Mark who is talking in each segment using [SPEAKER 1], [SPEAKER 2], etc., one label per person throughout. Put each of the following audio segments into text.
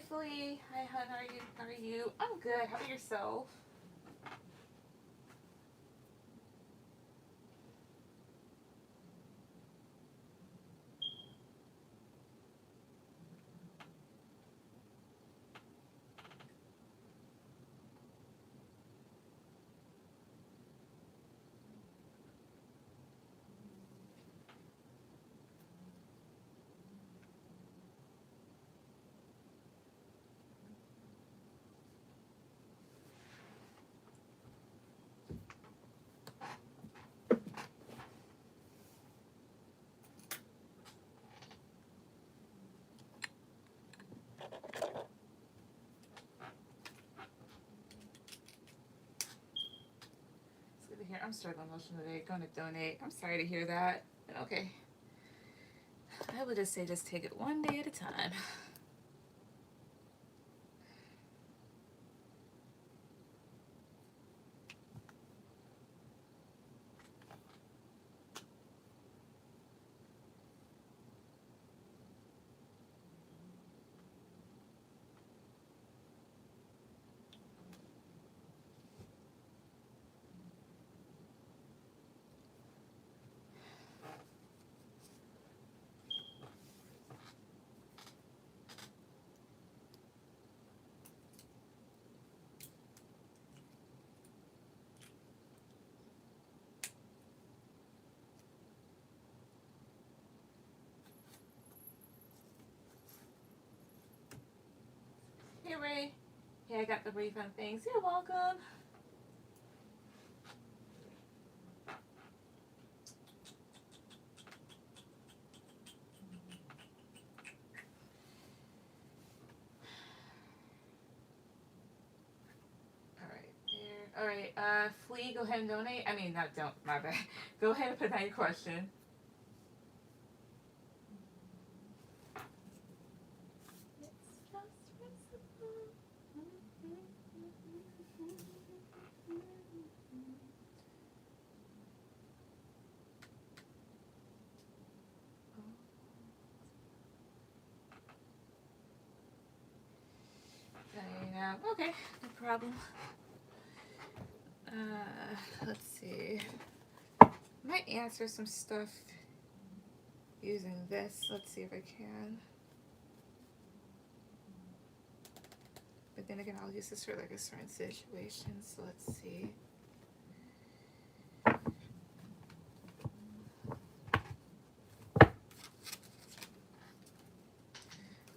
[SPEAKER 1] Flea. Hi, hon. How are you? How are you? I'm good. How about yourself? It's good to hear. I'm struggling emotionally today. Going to donate. I'm sorry to hear that. But okay. I would just say just take it one day at a time. Hey, Ray. Hey, I got the refund things. You're welcome. All right, Flea, go ahead and donate. I mean, not don't, my bad. Go ahead and put down your question. Okay, no problem. Let's see. Might answer some stuff using this. Let's see if I can. But then again, I'll use this for like a certain situation. So let's see.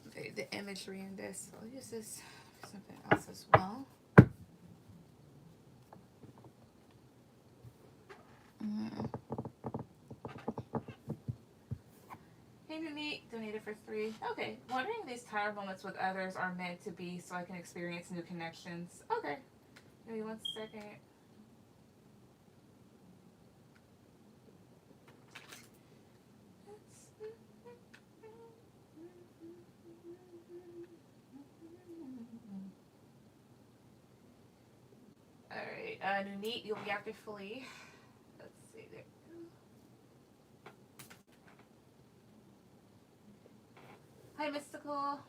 [SPEAKER 1] Okay, the imagery in this. So I'll use this for something else as well. Hey, Mimi, donated for 3. Okay, wondering if these tired moments with others are meant to be so I can experience new connections. Okay, give me 1 second. Alright, Nunit, you'll be after Flea. Let's see there. Hi, Mystical.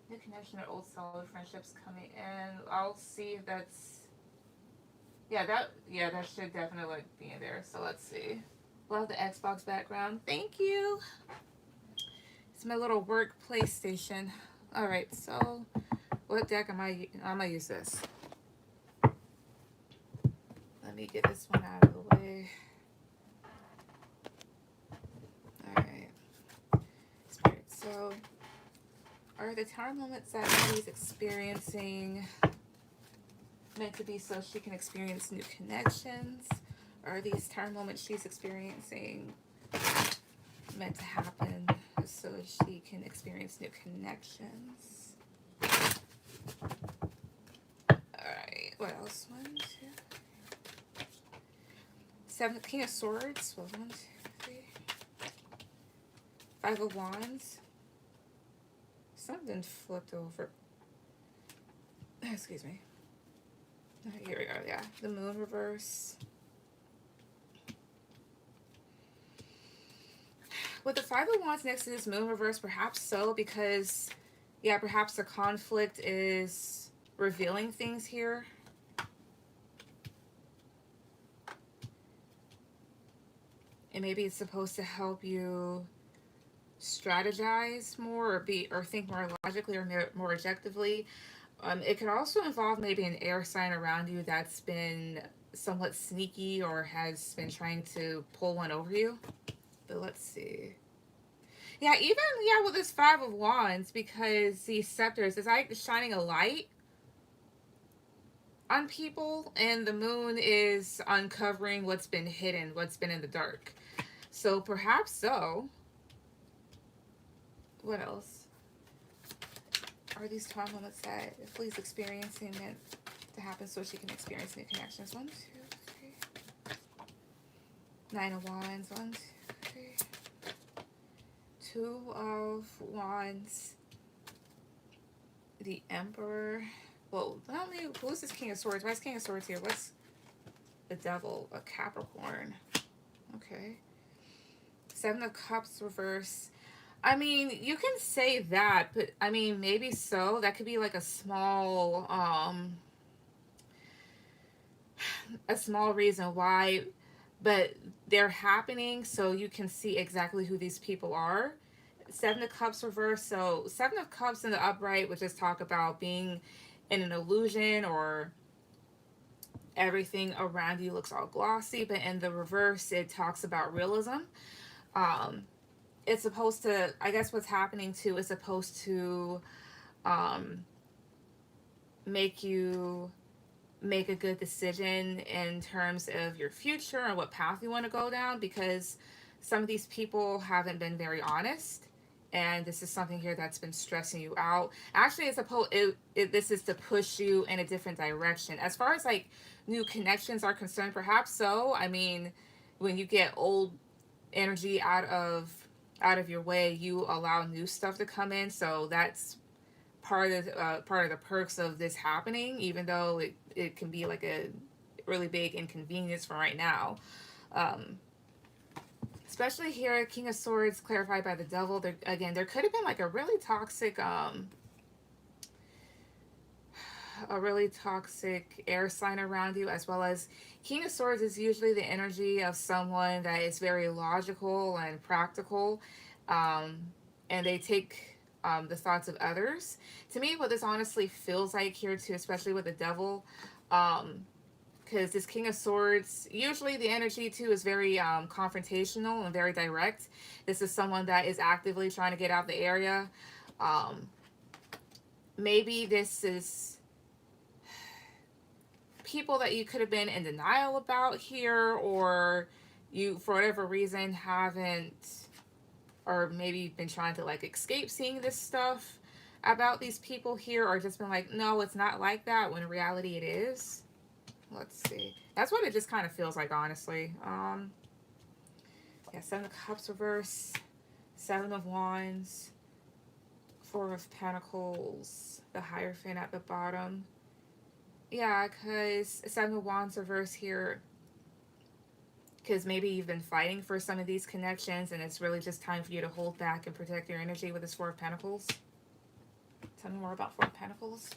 [SPEAKER 1] New connection or old solid friendships coming in. I'll see if that's... Yeah, that should definitely be in there. So let's see. Love the Xbox background. Thank you. It's my little work PlayStation. Alright, so what deck am I... I'm going to use this. Let me get this one out of the way. Alright. Spirit, so... Are the tower moments that she's experiencing meant to be so she can experience new connections? Are these tower moments she's experiencing meant to happen so she can experience new connections? Alright, what else? 1, 2, 7, King of Swords. Well, 1, 2, 3. 5 of Wands. Something flipped over. Excuse me. Here we go. Yeah, the Moon reverse. With the 5 of Wands next to this Moon reverse, perhaps so, because Yeah, perhaps the conflict is revealing things here. And maybe it's supposed to help you strategize more or think more logically or more objectively. It could also involve maybe an air sign around you that's been somewhat sneaky or has been trying to pull one over you. But let's see. Yeah, even yeah with this Five of Wands, because these scepters is like shining a light on people, and the moon is uncovering what's been hidden, what's been in the dark. So perhaps so. What else? Are these 12 moments that if Lee's experiencing meant to happen so she can experience new connections? 1, 2, 3. 9 of Wands. 1, 2, 3. 2 of Wands. The Emperor. Well, not me. Who's this King of Swords? Why is King of Swords here? What's the Devil? A Capricorn. Okay. 7 of Cups reverse. I mean, you can say that, but I mean, maybe so. That could be like a small reason why, but they're happening so you can see exactly who these people are. 7 of Cups reverse. So 7 of Cups in the upright would just talk about being in an illusion or everything around you looks all glossy, but in the reverse, it talks about realism. Um, it's supposed to, I guess what's happening too is supposed to um, make you make a good decision in terms of your future and what path you want to go down, because some of these people haven't been very honest, and this is something here that's been stressing you out. Actually, it's supposed this is to push you in a different direction as far as like new connections are concerned. Perhaps so. I mean, when you get old energy out of your way, you allow new stuff to come in. So that's part of the perks of this happening, even though it can be like a really big inconvenience for right now. Um, Especially here, King of Swords clarified by the Devil. There again, there could have been like a really toxic air sign around you, as well as King of Swords is usually the energy of someone that is very logical and practical, um, and they take the thoughts of others. To me, what this honestly feels like here too, especially with the Devil, because this King of Swords, usually the energy too is very confrontational and very direct. This is someone that is actively trying to get out the area. Um, Maybe this is people that you could have been in denial about here, or you for whatever reason haven't, or maybe you've been trying to like escape seeing this stuff about these people here, or just been like, no, it's not like that, when in reality it is. Let's see. That's what it just kind of feels like, honestly. Yeah, 7 of Cups reverse, 7 of Wands, 4 of Pentacles, the Hierophant at the bottom. Yeah, because 7 of Wands reverse here, because maybe you've been fighting for some of these connections and it's really just time for you to hold back and protect your energy with this 4 of Pentacles. Tell me more about 4 of Pentacles.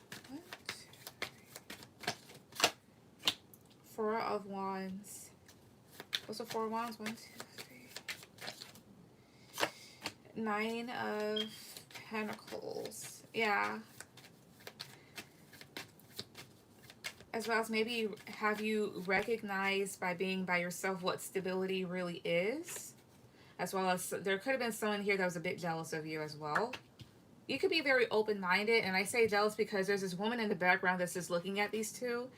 [SPEAKER 1] 4 of Wands. What's the 4 of Wands? 1, 2, 3. 9 of Pentacles. Yeah. As well as maybe have you recognized by being by yourself what stability really is. As well as there could have been someone here that was a bit jealous of you as well. You could be very open-minded, and I say jealous because there's this woman in the background that's just looking at these two.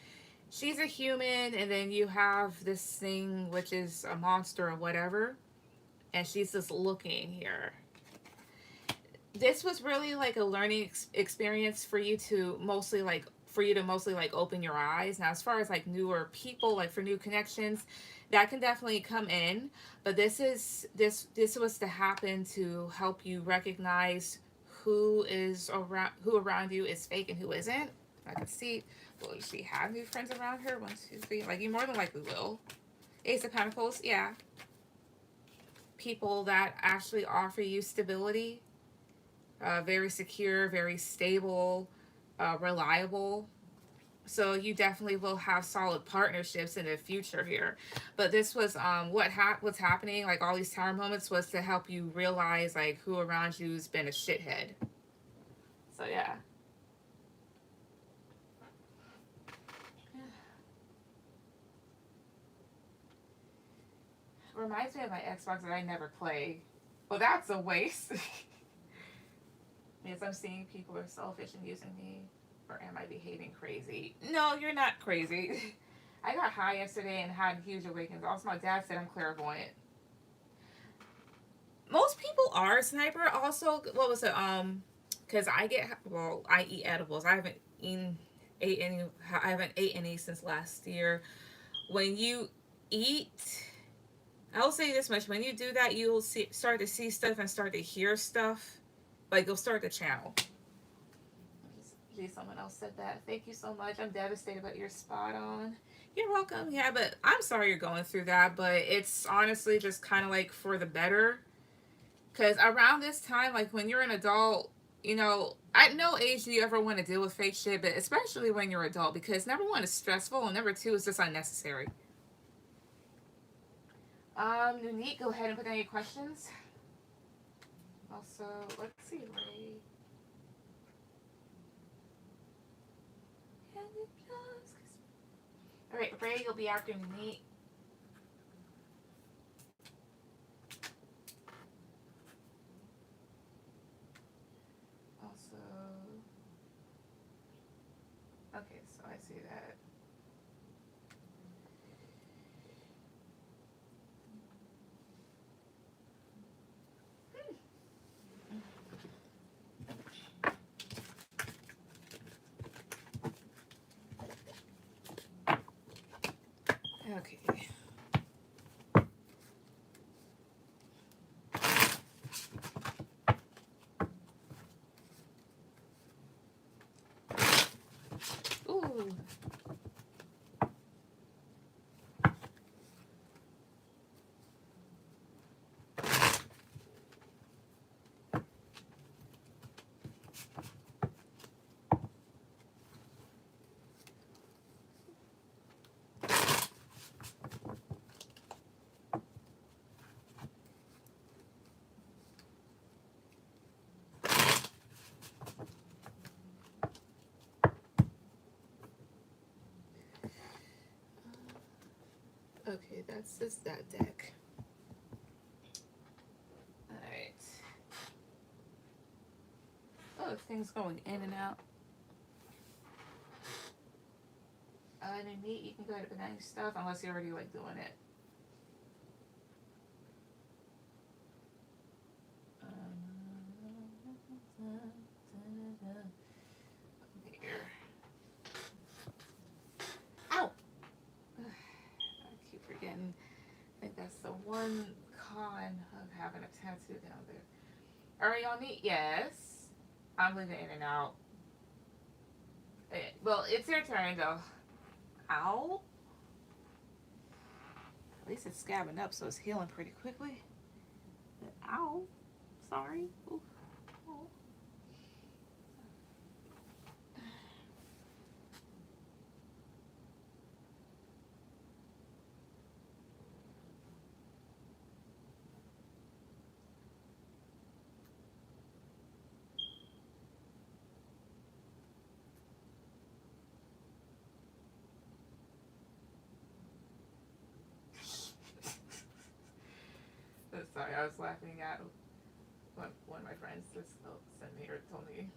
[SPEAKER 1] She's a human, and then you have this thing which is a monster or whatever, and she's just looking here. This was really like a learning experience for you to mostly like open your eyes. Now, as far as like newer people, like for new connections, that can definitely come in, but this was to happen to help you recognize who around you is fake and who isn't. I can see, will she have new friends around her? 1, 2, 3. Like, you more than likely will. Ace of Pentacles, yeah. People that actually offer you stability. very secure, very stable, reliable. So you definitely will have solid partnerships in the future here. But this was what's happening, like all these tower moments was to help you realize like who around you's been a shithead. So yeah. Reminds me of my Xbox that I never play. Well, that's a waste. Because I'm seeing people are selfish and using me. Or am I behaving crazy? No, you're not crazy. I got high yesterday and had huge awakens. Also, my dad said I'm clairvoyant. Most people are a sniper. Also, what was it? Because I eat edibles. Ate any. I haven't ate any since last year. When you eat, I'll say this much: when you do that, you'll start to see stuff and start to hear stuff. Like you'll start to channel. Gee, someone else said that. Thank you so much. I'm devastated, but you're spot on. You're welcome. Yeah, but I'm sorry you're going through that, but it's honestly just kind of like for the better. Because around this time, like when you're an adult, at no age do you ever want to deal with fake shit, but especially when you're an adult, because number one, it's stressful, and number two, it's just unnecessary. Unique, go ahead and put down your questions. Also, let's see, Ray. All right, Ray, you'll be after Unique. Also, okay, so I see that. Okay. Ooh. Okay, that's just that deck. Alright. Oh, things going in and out. And then meat, you can go ahead and put down your stuff unless you're already like doing it. Here. Ow! I keep forgetting. I think that's the one con of having a tattoo down there. Alright, y'all meet? Yes. I'm leaving in and out. Well, it's your turn though. Ow. At least it's scabbing up, so it's healing pretty quickly. But ow. Sorry. Ooh. Oh. Sorry, I was laughing at what one of my friends just sent me or told me.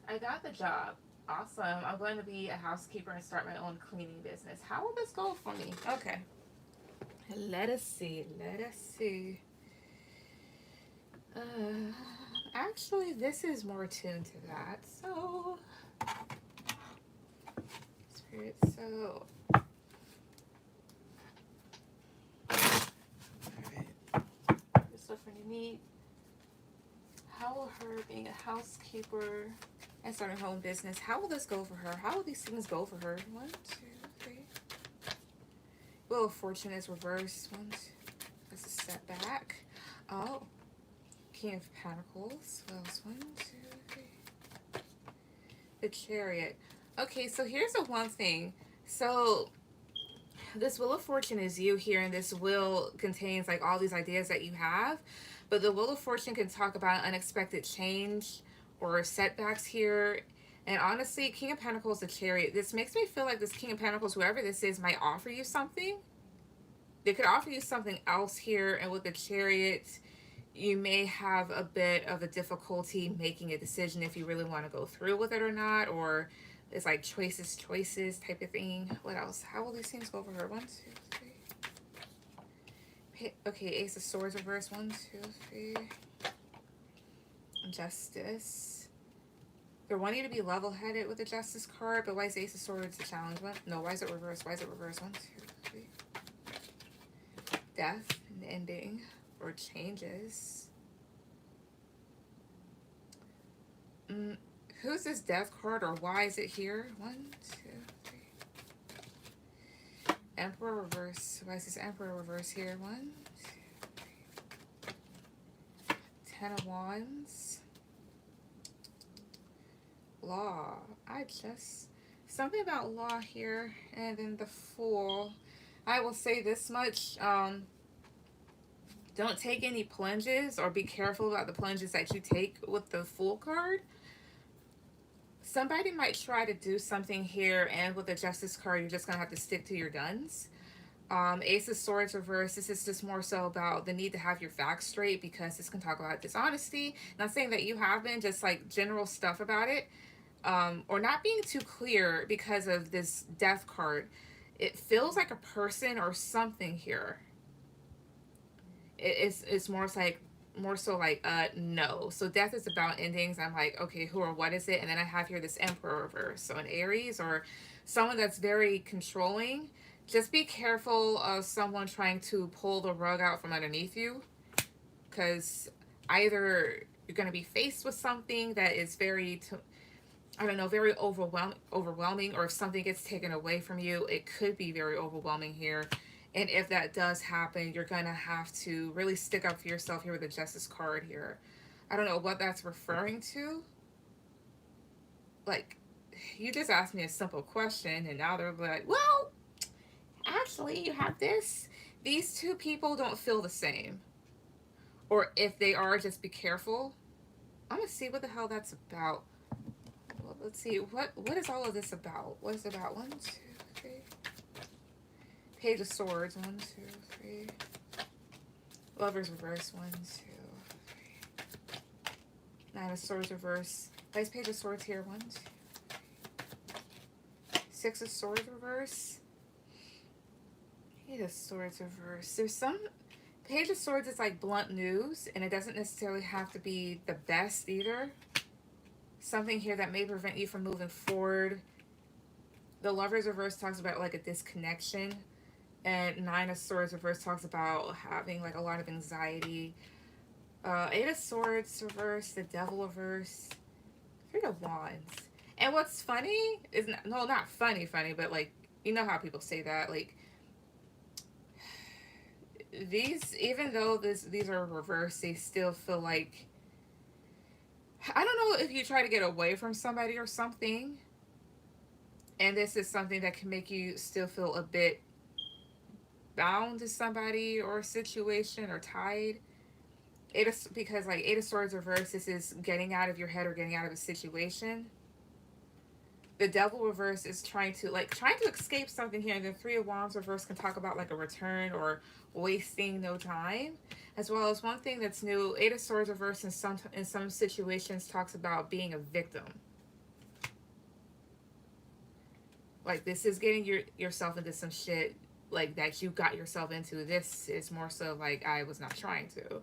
[SPEAKER 1] I got the job. Awesome. I'm going to be a housekeeper and start my own cleaning business. How will this go for me? Okay. Let us see. Let us see. Actually, this is more attuned to that. So, Spirit, so. Alright. This stuff for need. How will her being a housekeeper and starting her own business, how will this go for her? How will these things go for her? 1, 2, 3. Wheel of Fortune is reversed. 1, 2. That's a setback. Oh. King of Pentacles. What else? 1, 2, 3. The Chariot. Okay, so here's the one thing. So this Wheel of Fortune is you here, and this wheel contains like all these ideas that you have. But the Wheel of Fortune can talk about unexpected change or setbacks here. And honestly, King of Pentacles, the Chariot, this makes me feel like this King of Pentacles, whoever this is, might offer you something. They could offer you something else here. And with the Chariot, you may have a bit of a difficulty making a decision if you really want to go through with it or not. Or it's like choices type of thing. What else? How will these things go over her? 1, 2, 3. Okay, Ace of Swords reverse. 1, 2, 3. Justice. They're wanting you to be level-headed with the Justice card, but why is Ace of Swords a challenge? What? No, why is it reversed? Why is it reversed? 1, 2, 3. Death and ending or changes. Who's this Death card, or why is it here? 1, 2, 3. Emperor reverse. Why is this Emperor reverse here? 1, 2, 3. 10 of Wands. Law. Something about law here. And then the Fool. I will say this much. Don't take any plunges, or be careful about the plunges that you take with the Fool card. Somebody might try to do something here, and with the Justice card, you're just going to have to stick to your guns. Ace of Swords reverse. This is just more so about the need to have your facts straight, because this can talk about dishonesty. Not saying that you have been, just like general stuff about it. Or not being too clear because of this Death card. It feels like a person or something here. It's more so like no. So Death is about endings. I'm like, okay, who or what is it? And then I have here this Emperor reverse. So an Aries or someone that's very controlling. Just be careful of someone trying to pull the rug out from underneath you, because either you're going to be faced with something that is very very overwhelming, or if something gets taken away from you, it could be very overwhelming here. And if that does happen, you're going to have to really stick up for yourself here with the Justice card here. I don't know what that's referring to. Like, you just asked me a simple question, and now they're like, well, actually, you have this. These two people don't feel the same. Or if they are, just be careful. I'm going to see what the hell that's about. Well, let's see. What is all of this about? What is it about? 1, 2, 3. Page of Swords. 1, 2, 3. Lovers reverse. 1, 2, 3. 9 of Swords reverse. Nice Page of Swords here. 1, 2, 3. 6 of Swords reverse. 8 of Swords reverse. There's some Page of Swords is like blunt news, and it doesn't necessarily have to be the best either. Something here that may prevent you from moving forward. The Lovers reverse talks about like a disconnection. And 9 of Swords reverse talks about having like a lot of anxiety. 8 of Swords reverse, the Devil reverse, 3 of Wands. And what's funny is, not funny, but like, you know how people say that, like, these, even though these are reversed, they still feel like, I don't know if you try to get away from somebody or something, and this is something that can make you still feel a bit bound to somebody or a situation or tied. Because like 8 of Swords reverse, this is getting out of your head or getting out of a situation. The Devil reverse is trying to escape something here. And the 3 of Wands reverse can talk about like a return or wasting no time. As well as one thing that's new, 8 of Swords reverse in some situations talks about being a victim. Like, this is getting yourself into some shit like that you got yourself into. This is more so like, I was not trying to.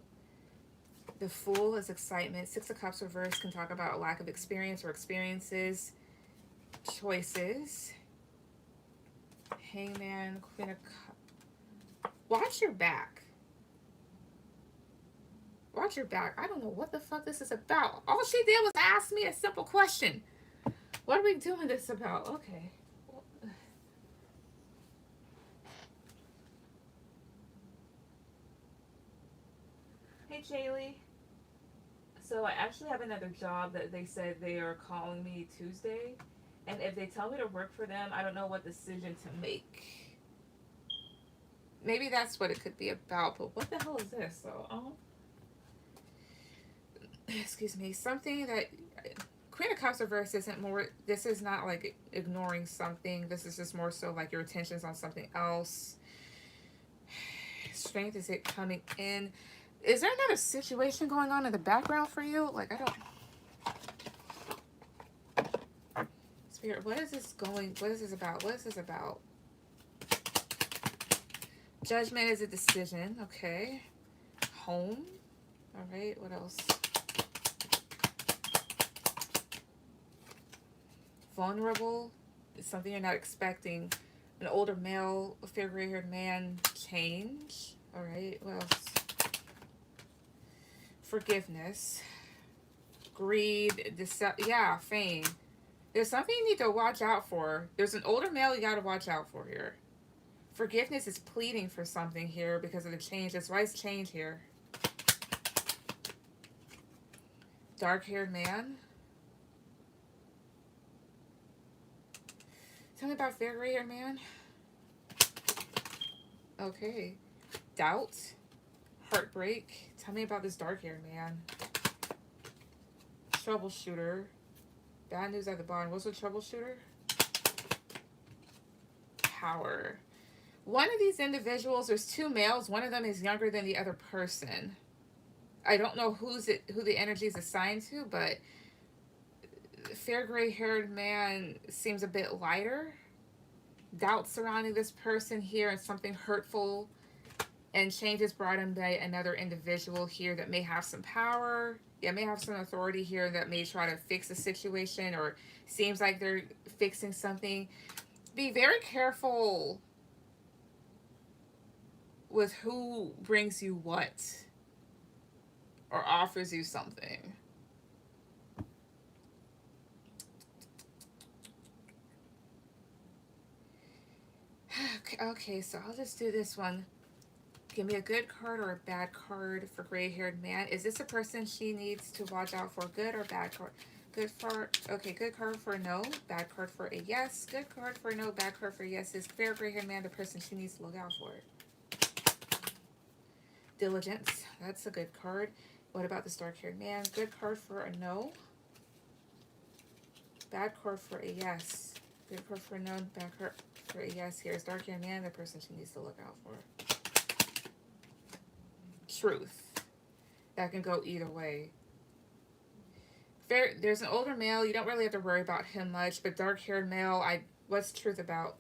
[SPEAKER 1] The Fool is excitement. Six of Cups reversed can talk about a lack of experience or experiences. Choices. Hangman, Queen of Cups. Watch your back. Watch your back. I don't know what the fuck this is about. All she did was ask me a simple question. What are we doing this about? Okay. Hey, Jaylee. So I actually have another job that they said they are calling me Tuesday. And if they tell me to work for them, I don't know what decision to make. Maybe that's what it could be about, but what the hell is this? So, excuse me, something that Queen of Cups reverse isn't more. This is not like ignoring something. This is just more so like your attention's on something else. Strength is it coming in. Is there another situation going on in the background for you? Like, I don't. Spirit, what is this going? What is this about? What is this about? Judgment is a decision. Okay. Home. All right. What else? Vulnerable is something you're not expecting. An older male, a fair gray-haired man. Change. All right. What else? Forgiveness. Greed. Yeah, fame. There's something you need to watch out for. There's an older male you got to watch out for here. Forgiveness is pleading for something here because of the change. That's why it's change here. Dark-haired man. Tell me about fair gray-haired man. Okay. Doubt. Heartbreak. Tell me about this dark-haired man. Troubleshooter. Bad news at the bottom. What's a troubleshooter? Power. One of these individuals, there's two males. One of them is younger than the other person. I don't know who the energy is assigned to, but fair gray-haired man seems a bit lighter. Doubt surrounding this person here and something hurtful. And change is brought in by another individual here that may have some power. Yeah, may have some authority here that may try to fix a situation or seems like they're fixing something. Be very careful with who brings you what or offers you something. Okay, so I'll just do this one. Give me a good card or a bad card for gray-haired man. Is this a person she needs to watch out for? Good or bad card? Good for, okay, good card for a no, bad card for a yes. Good card for a no, bad card for a yes. Is fair gray-haired man the person she needs to look out for? Diligence, that's a good card. What about this dark-haired man? Good card for a no. Bad card for a yes. Good card for a no, bad card for a yes. Here's dark-haired man, the person she needs to look out for. Truth. That can go either way. There's an older male. You don't really have to worry about him much, but dark-haired male, what's truth about?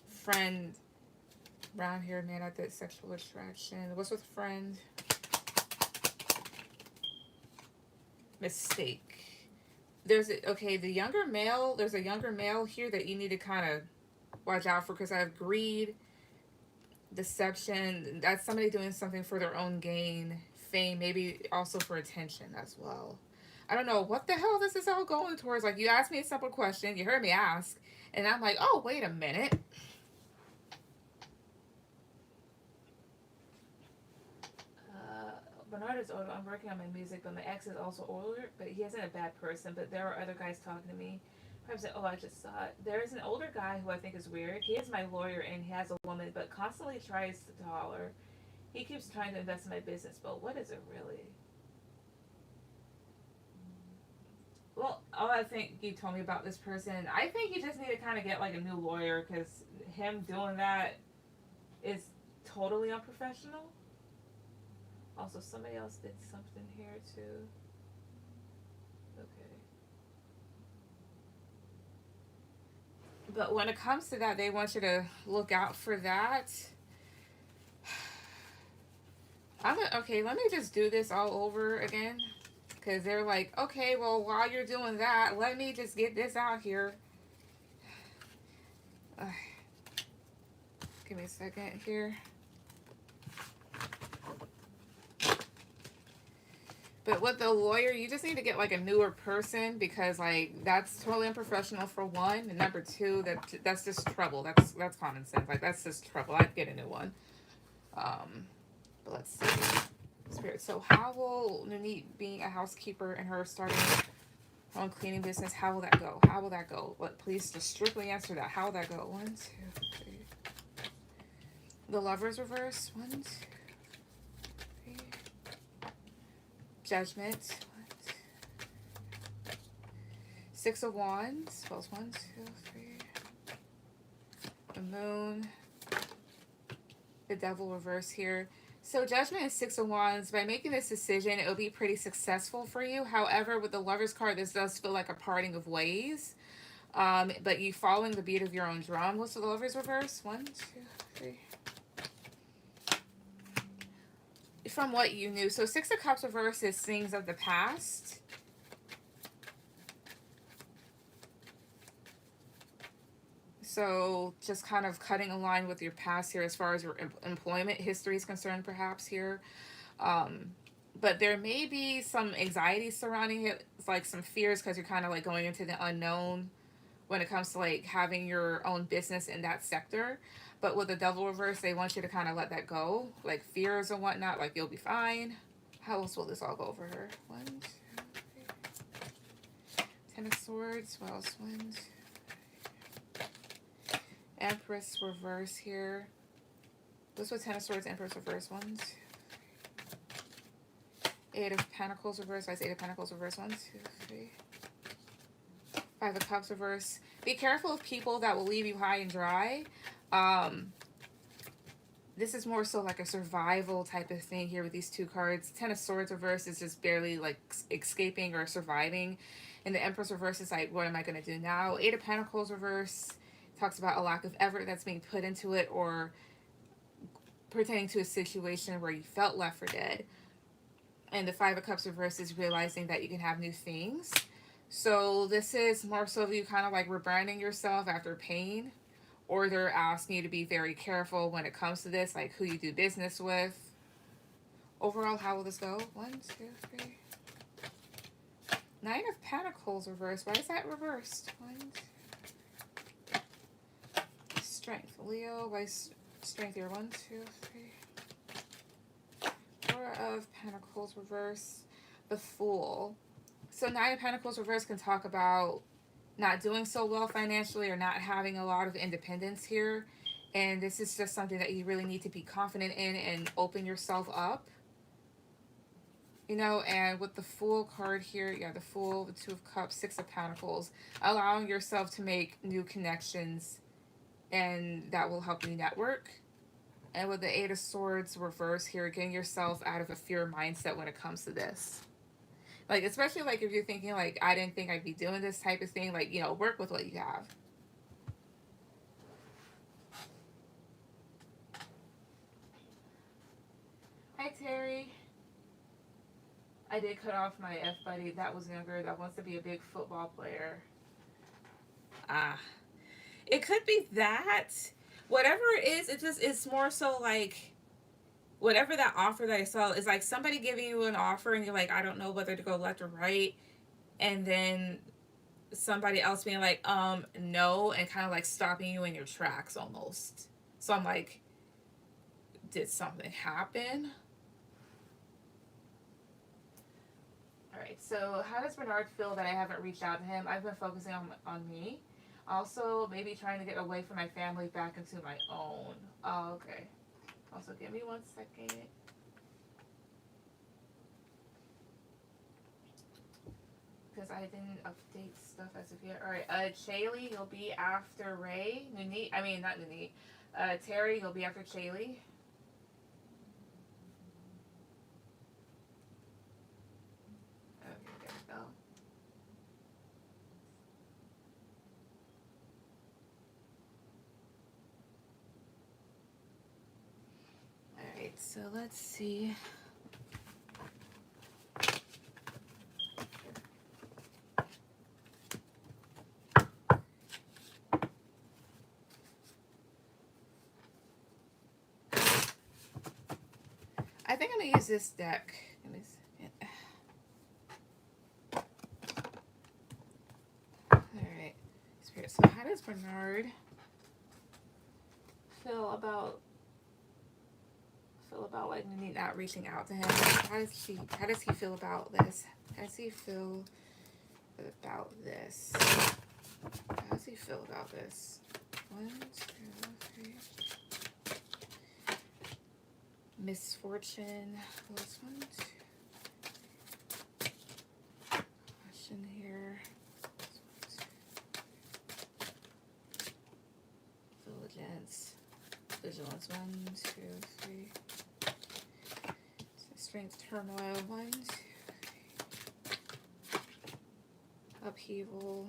[SPEAKER 1] Friend. Brown-haired man at the sexual attraction. What's with friend? Mistake. There's the younger male. There's a younger male here that you need to kind of watch out for because I have greed, deception. That's somebody doing something for their own gain, fame, maybe also for attention as well. I don't know what the hell this is all going towards. Like, you asked me a simple question, you heard me ask, and I'm like, oh, wait a minute. Bernard is older. I'm working on my music, but my ex is also older, but he isn't a bad person. But there are other guys talking to me. Perhaps, oh, I just saw it. There is an older guy who I think is weird. He is my lawyer, and he has a woman, but constantly tries to holler. He keeps trying to invest in my business, but what is it really? Well, all I think you told me about this person, I think you just need to kind of get like a new lawyer because him doing that is totally unprofessional. Also, somebody else did something here too. Okay. But when it comes to that, they want you to look out for that. Okay, let me just do this all over again. Because they're like, okay, well, while you're doing that, let me just get this out here. Give me a second here. But with the lawyer, you just need to get like a newer person, because like that's totally unprofessional for one, and number two, that's just trouble. That's common sense. Like that's just trouble. I'd get a new one. But let's see. Spirit. So how will Nunit being a housekeeper and her starting her own cleaning business, how will that go? How will that go? Please just strictly answer that. How will that go? 1, 2, 3. The Lovers reverse. 1, 2, 3. Judgment. 6 of Wands. Spells 1, 2, 3. The Moon. The Devil reverse here. So Judgment is 6 of Wands. By making this decision, it will be pretty successful for you. However, with the Lovers card, this does feel like a parting of ways. But you following the beat of your own drum. What's the Lovers reverse? 1, 2, 3. From what you knew. So 6 of Cups reverse is things of the past. So just kind of cutting a line with your past here as far as your employment history is concerned, perhaps here. But there may be some anxiety surrounding it. It's like some fears because you're kind of like going into the unknown when it comes to like having your own business in that sector. But with the Devil reverse, they want you to kind of let that go. Like fears and whatnot, like you'll be fine. How else will this all go for her? 1, 2, 3. 10 of Swords. What else? 1, 2. Empress reverse here. This was 10 of Swords, Empress reverse. 1, 2, 3. 8 of Pentacles reverse. Why is 8 of Pentacles reverse? 1, 2, 3. 5 of Cups reverse. Be careful of people that will leave you high and dry. This is more so like a survival type of thing here with these two cards. 10 of Swords reverse is just barely like escaping or surviving. And the Empress reverse is like, what am I going to do now? 8 of Pentacles reverse talks about a lack of effort that's being put into it, or pertaining to a situation where you felt left for dead. And the 5 of Cups reverse is realizing that you can have new things. So this is more so of you kind of like rebranding yourself after pain, or they're asking you to be very careful when it comes to this, like who you do business with. Overall, how will this go? 1, 2, 3. 9 of Pentacles reversed. Why is that reversed? 1, 2. Strength. Leo, why strength here? 1, 2, 3. 4 of Pentacles reverse. The Fool. So 9 of Pentacles reverse can talk about not doing so well financially or not having a lot of independence here. And this is just something that you really need to be confident in and open yourself up. You know, and with the Fool card here, yeah, the Fool, the 2 of Cups, 6 of Pentacles, allowing yourself to make new connections, and that will help you network. And with the 8 of Swords reverse here, getting yourself out of a fear mindset when it comes to this. Like, especially like if you're thinking like, I didn't think I'd be doing this type of thing, like, you know, work with what you have. Hi, Terry. I did cut off my F-buddy that was younger, that wants to be a big football player. It could be that. Whatever it is, it's more so like, whatever that offer that I saw is like somebody giving you an offer and you're like, I don't know whether to go left or right. And then somebody else being like, no, and kind of like stopping you in your tracks almost. So I'm like, did something happen? All right, so how does Bernard feel that I haven't reached out to him? I've been focusing on me. Also, maybe trying to get away from my family back into my own. Oh, okay. Also, give me 1 second. Because I didn't update stuff as of yet. Alright, Chaylee, you'll be after Ray. Nunit, I mean, not Nunit. Terry, you'll be after Chaylee. Okay, there we go. So let's see. I think I'm gonna use this deck. Give me a second. Alright. Spirit. So how does Bernard feel about like me not reaching out to him? How does he feel about this? How does he feel about this? How does he feel about this? 1, 2, 3. Misfortune. Plus 1, 2. Question here. Vigilance. Vigilance. 1, 2, 3. Strength, turmoil. 1, 2, 3. Upheaval.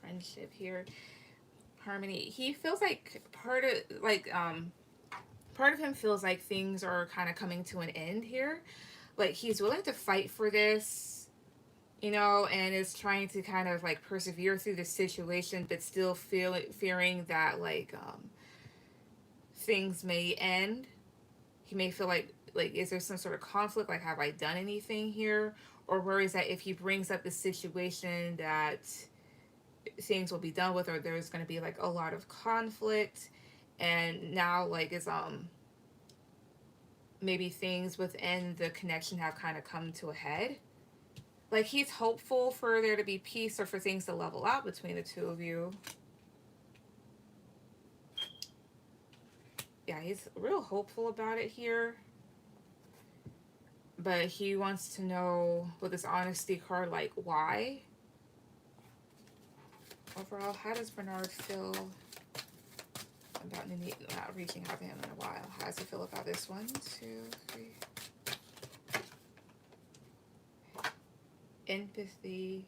[SPEAKER 1] Friendship here. Harmony. He feels like part of him feels like things are kind of coming to an end here. Like he's willing to fight for this, you know, and is trying to kind of like persevere through the situation, but still fearing that like things may end. He may feel like is there some sort of conflict? Like, have I done anything here? Or worries that if he brings up the situation that things will be done with, or there's going to be like a lot of conflict, and now like is maybe things within the connection have kind of come to a head. Like he's hopeful for there to be peace or for things to level out between the two of you. Yeah, he's real hopeful about it here. But he wants to know with this honesty card, like, why? Overall, how does Bernard feel about not reaching out to him in a while? How does he feel about this? 1, 2, 3. Empathy.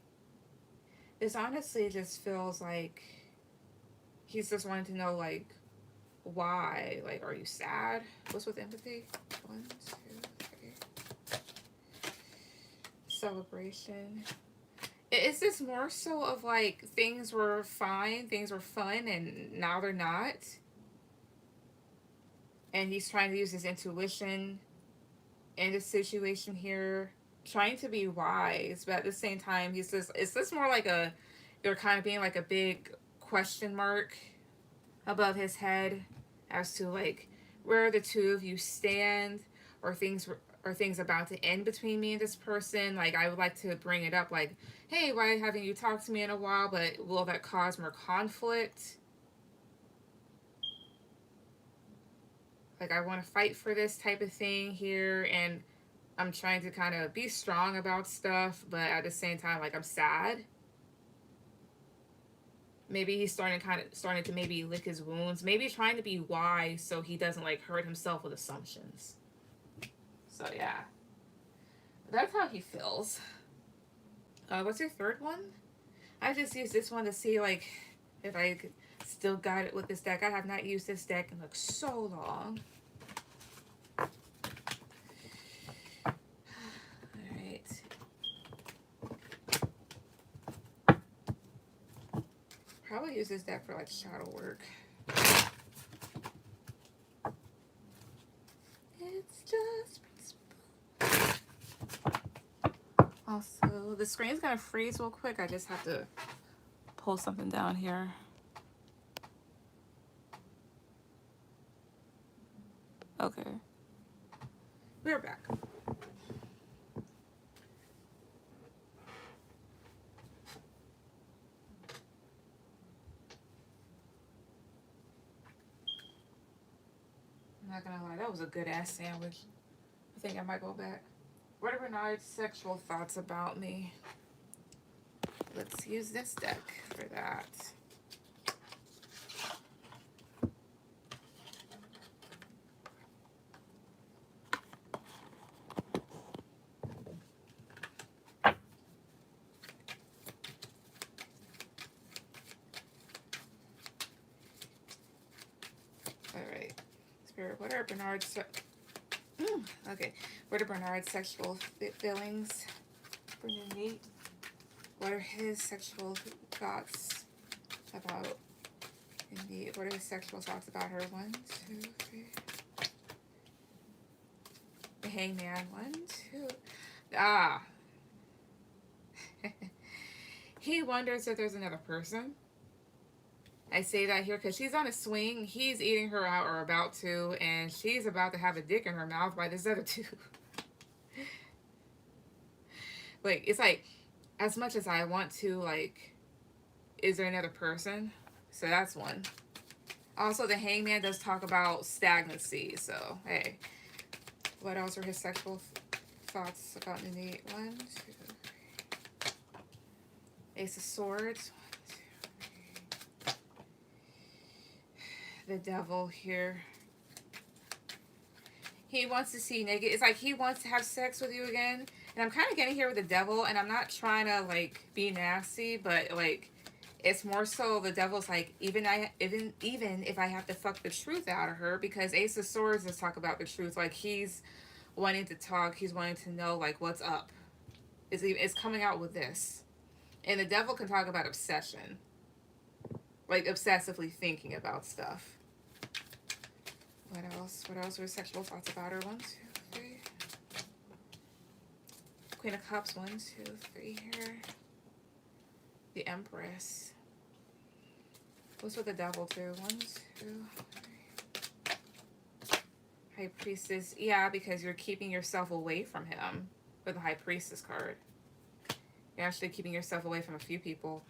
[SPEAKER 1] This honestly just feels like he's just wanting to know, like, why? Like, are you sad? What's with empathy? 1, 2, 3. Celebration. Is this more so of like things were fine, things were fun, and now they're not? And he's trying to use his intuition in this situation here, trying to be wise, but at the same time, he's just, is this more like they're kind of being like a big question mark above his head as to like where the two of you stand, or things about to end between me and this person. Like, I would like to bring it up, like, hey, why haven't you talked to me in a while? But will that cause more conflict? Like, I want to fight for this type of thing here, and I'm trying to kind of be strong about stuff, but at the same time, like, I'm sad. Maybe he's starting to maybe lick his wounds. Maybe trying to be wise so he doesn't like hurt himself with assumptions. So yeah, that's how he feels. What's your third one? I just used this one to see like if I could still got it with this deck. I have not used this deck in like so long. Alright. Probably use this deck for like shadow work. It's just also, the screen's gonna freeze real quick. I just have to pull something down here. Okay. We're back. I'm not gonna lie, that was a good ass sandwich. I think I might go back. What are Bernard's sexual thoughts about me? Let's use this deck for that. here. What are Bernard's... okay. What are Bernard's sexual feelings? Neat. What are his sexual thoughts about... Indeed. What are his sexual thoughts about her? 1, 2, 3... The Hangman. 1, 2... Ah. He wonders if there's another person. I say that here because she's on a swing. He's eating her out or about to. And she's about to have a dick in her mouth by this other dude. Like, it's like, as much as I want to, like, is there another person? So that's one. Also, the Hangman does talk about stagnancy. So, hey. What else are his sexual thoughts about Nini? 1, 2, 3. Ace of Swords. 1, 2, 3. The Devil here. He wants to see naked. It's like he wants to have sex with you again. And I'm kind of getting here with the Devil. And I'm not trying to, like, be nasty. But, like, it's more so the Devil's like, even if I have to fuck the truth out of her. Because Ace of Swords does talk about the truth. Like, he's wanting to talk. He's wanting to know, like, what's up. It's coming out with this. And the Devil can talk about obsession. Like, obsessively thinking about stuff. What else? What else were sexual thoughts about her? 1, 2, 3. Queen of Cups. 1, 2, 3 here. The Empress. What's with the Devil too? 1, 2, 3. High Priestess. Yeah, because you're keeping yourself away from him with the High Priestess card. You're actually keeping yourself away from a few people.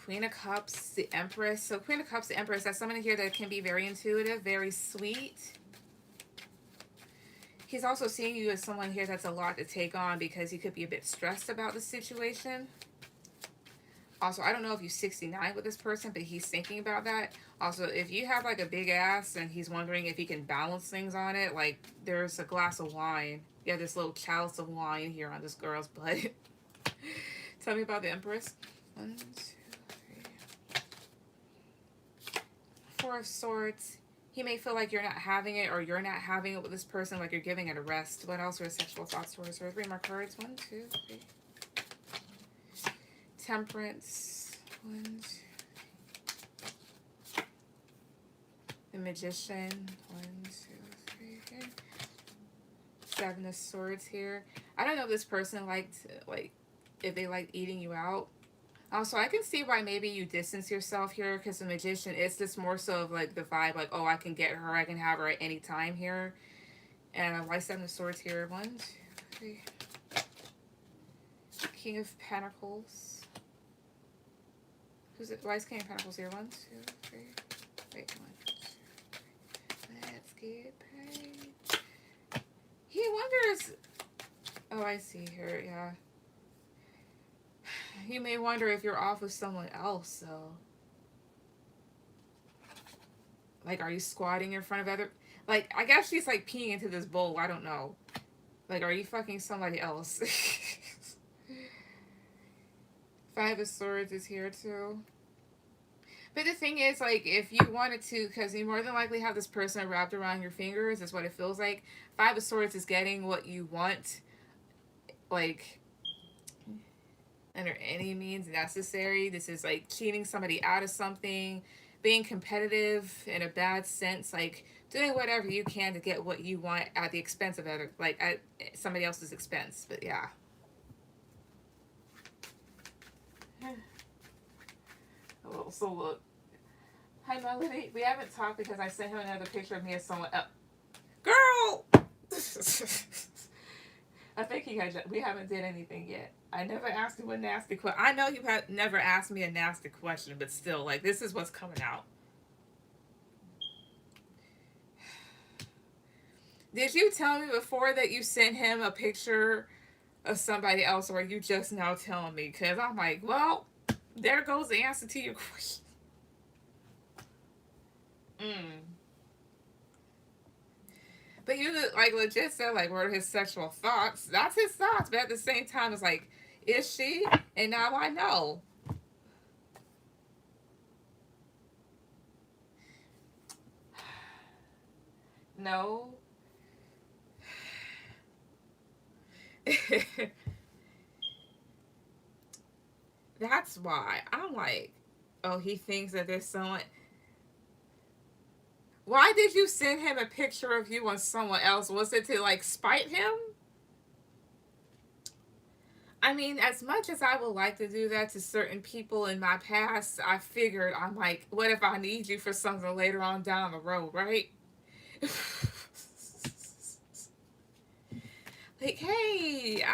[SPEAKER 1] Queen of Cups, the Empress. So Queen of Cups, the Empress, that's someone here that can be very intuitive, very sweet. He's also seeing you as someone here that's a lot to take on because he could be a bit stressed about the situation. Also, I don't know if you're 69 with this person, but he's thinking about that. Also, if you have like a big ass and he's wondering if he can balance things on it, like there's a glass of wine. You have this little chalice of wine here on this girl's butt. Tell me about the Empress. 1, 2, 3. 4 of Swords. He may feel like you're not having it or you're not having it with this person, like you're giving it a rest. What else are sexual thoughts towards her? 3 more cards. 1, 2, 3. Temperance. 1, 2, 3. The Magician. 1, 2, 3. Okay. 7 of Swords here. I don't know if this person liked, like, if they liked eating you out. Also, I can see why maybe you distance yourself here because the Magician is just more so of like the vibe, like, oh, I can get her, I can have her at any time here. And why 7 of Swords here? 1, 2, 3. King of Pentacles. Who's it? Why is King of Pentacles here? 1, 2, 3. Wait, 1, 2, 3. Let's get paid. He wonders. Oh, I see here. Yeah. You may wonder if you're off with someone else, so. Like, are you squatting in front of other... Like, I guess she's, like, peeing into this bowl. I don't know. Like, are you fucking somebody else? 5 of Swords is here, too. But the thing is, like, if you wanted to, because you more than likely have this person wrapped around your fingers, is what it feels like. 5 of Swords is getting what you want. Like... under any means necessary. This is like cheating somebody out of something, being competitive in a bad sense, like doing whatever you can to get what you want at the expense of other, like at somebody else's expense. But yeah. Oh, so look. Hi Melody. We haven't talked because I sent him another picture of me as someone else. Girl! I think we haven't did anything yet. I never asked you a nasty question. I know you have never asked me a nasty question, but still, like, this is what's coming out. Did you tell me before that you sent him a picture of somebody else, or are you just now telling me? Because I'm like, well, there goes the answer to your question. But you, like, legit said, like, what are his sexual thoughts? That's his thoughts, but at the same time, it's like, is she? And now I know. No. That's why I'm like, oh, he thinks that there's someone. Why did you send him a picture of you on someone else? Was it to like spite him? I mean, as much as I would like to do that to certain people in my past, I figured I'm like, what if I need you for something later on down the road, right? Like, hey,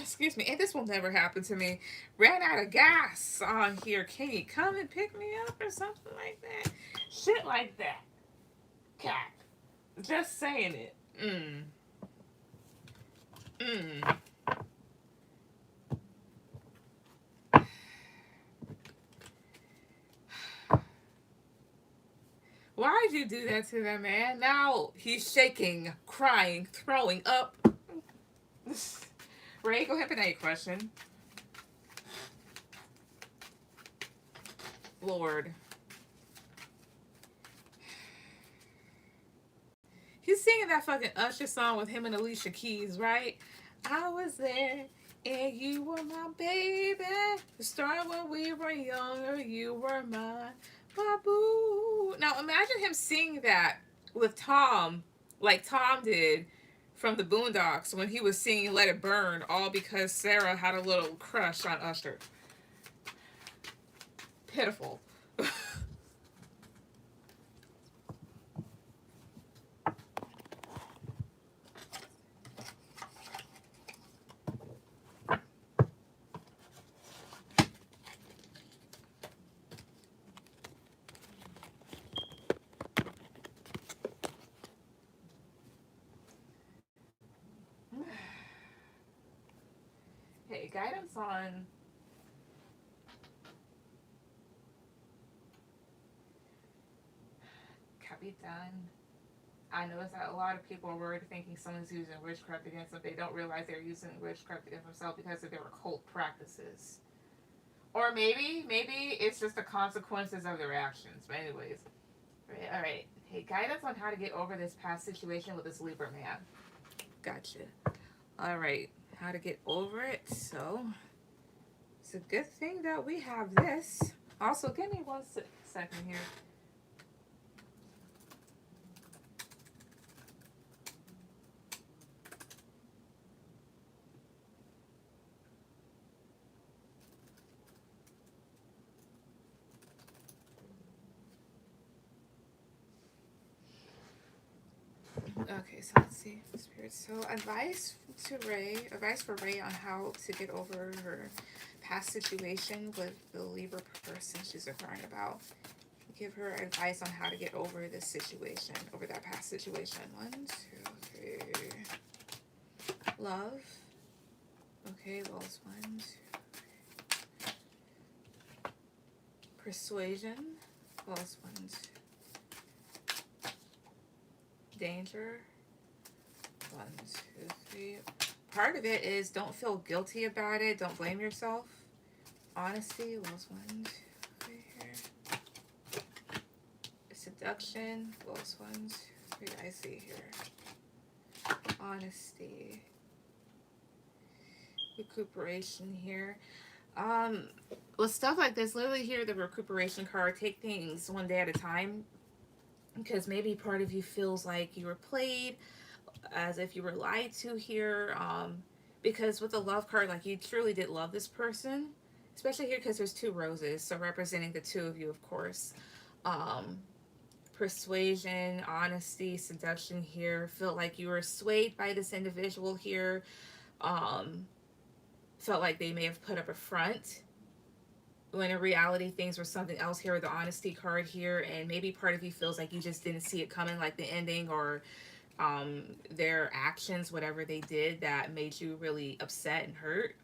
[SPEAKER 1] excuse me, and this will never happen to me. Ran out of gas on here. Can you come and pick me up or something like that? Shit like that. Cat. Just saying it. Mm. Mm. Why'd you do that to that man? Now he's shaking, crying, throwing up. Ray, go ahead and ask your question. Lord. He's singing that fucking Usher song with him and Alicia Keys, right? I was there and you were my baby. The start when we were younger, you were mine. My boo. Now imagine him singing that with Tom, like Tom did from the Boondocks when he was singing Let It Burn, all because Sarah had a little crush on Usher. Pitiful. Hey, guidance on Capitan. I noticed that a lot of people are worried thinking someone's using witchcraft against them. They don't realize they're using witchcraft against themselves because of their occult practices. Or maybe it's just the consequences of their actions. But anyways, all right. Hey, guide us on how to get over this past situation with this Libra man. Gotcha. All right, how to get over it. So it's a good thing that we have this. Also, give me one second here. Okay, so let's see. Spirit. So advice for Ray on how to get over her past situation with the Libra person she's inquiring about. Give her advice on how to get over this situation, over that past situation. 1, 2, 3. Love. Okay, lost 1, 2. Persuasion. Lost 1, 2. Danger. 1, 2, 3. Part of it is don't feel guilty about it. Don't blame yourself. Honesty. Lost 1, 2, 3 here. Seduction. Lost 1, 2, 3. I see here. Honesty. Recuperation here. With stuff like this, literally here the recuperation card. Take things one day at a time. Because maybe part of you feels like you were played, as if you were lied to here. Because with the love card, like you truly did love this person, especially here because there's 2 roses, so representing the 2 of you, of course. Persuasion, honesty, seduction here. Felt like you were swayed by this individual here. Felt like they may have put up a front when in reality things were something else here with the honesty card here, and maybe part of you feels like you just didn't see it coming, like the ending or their actions, whatever they did that made you really upset and hurt.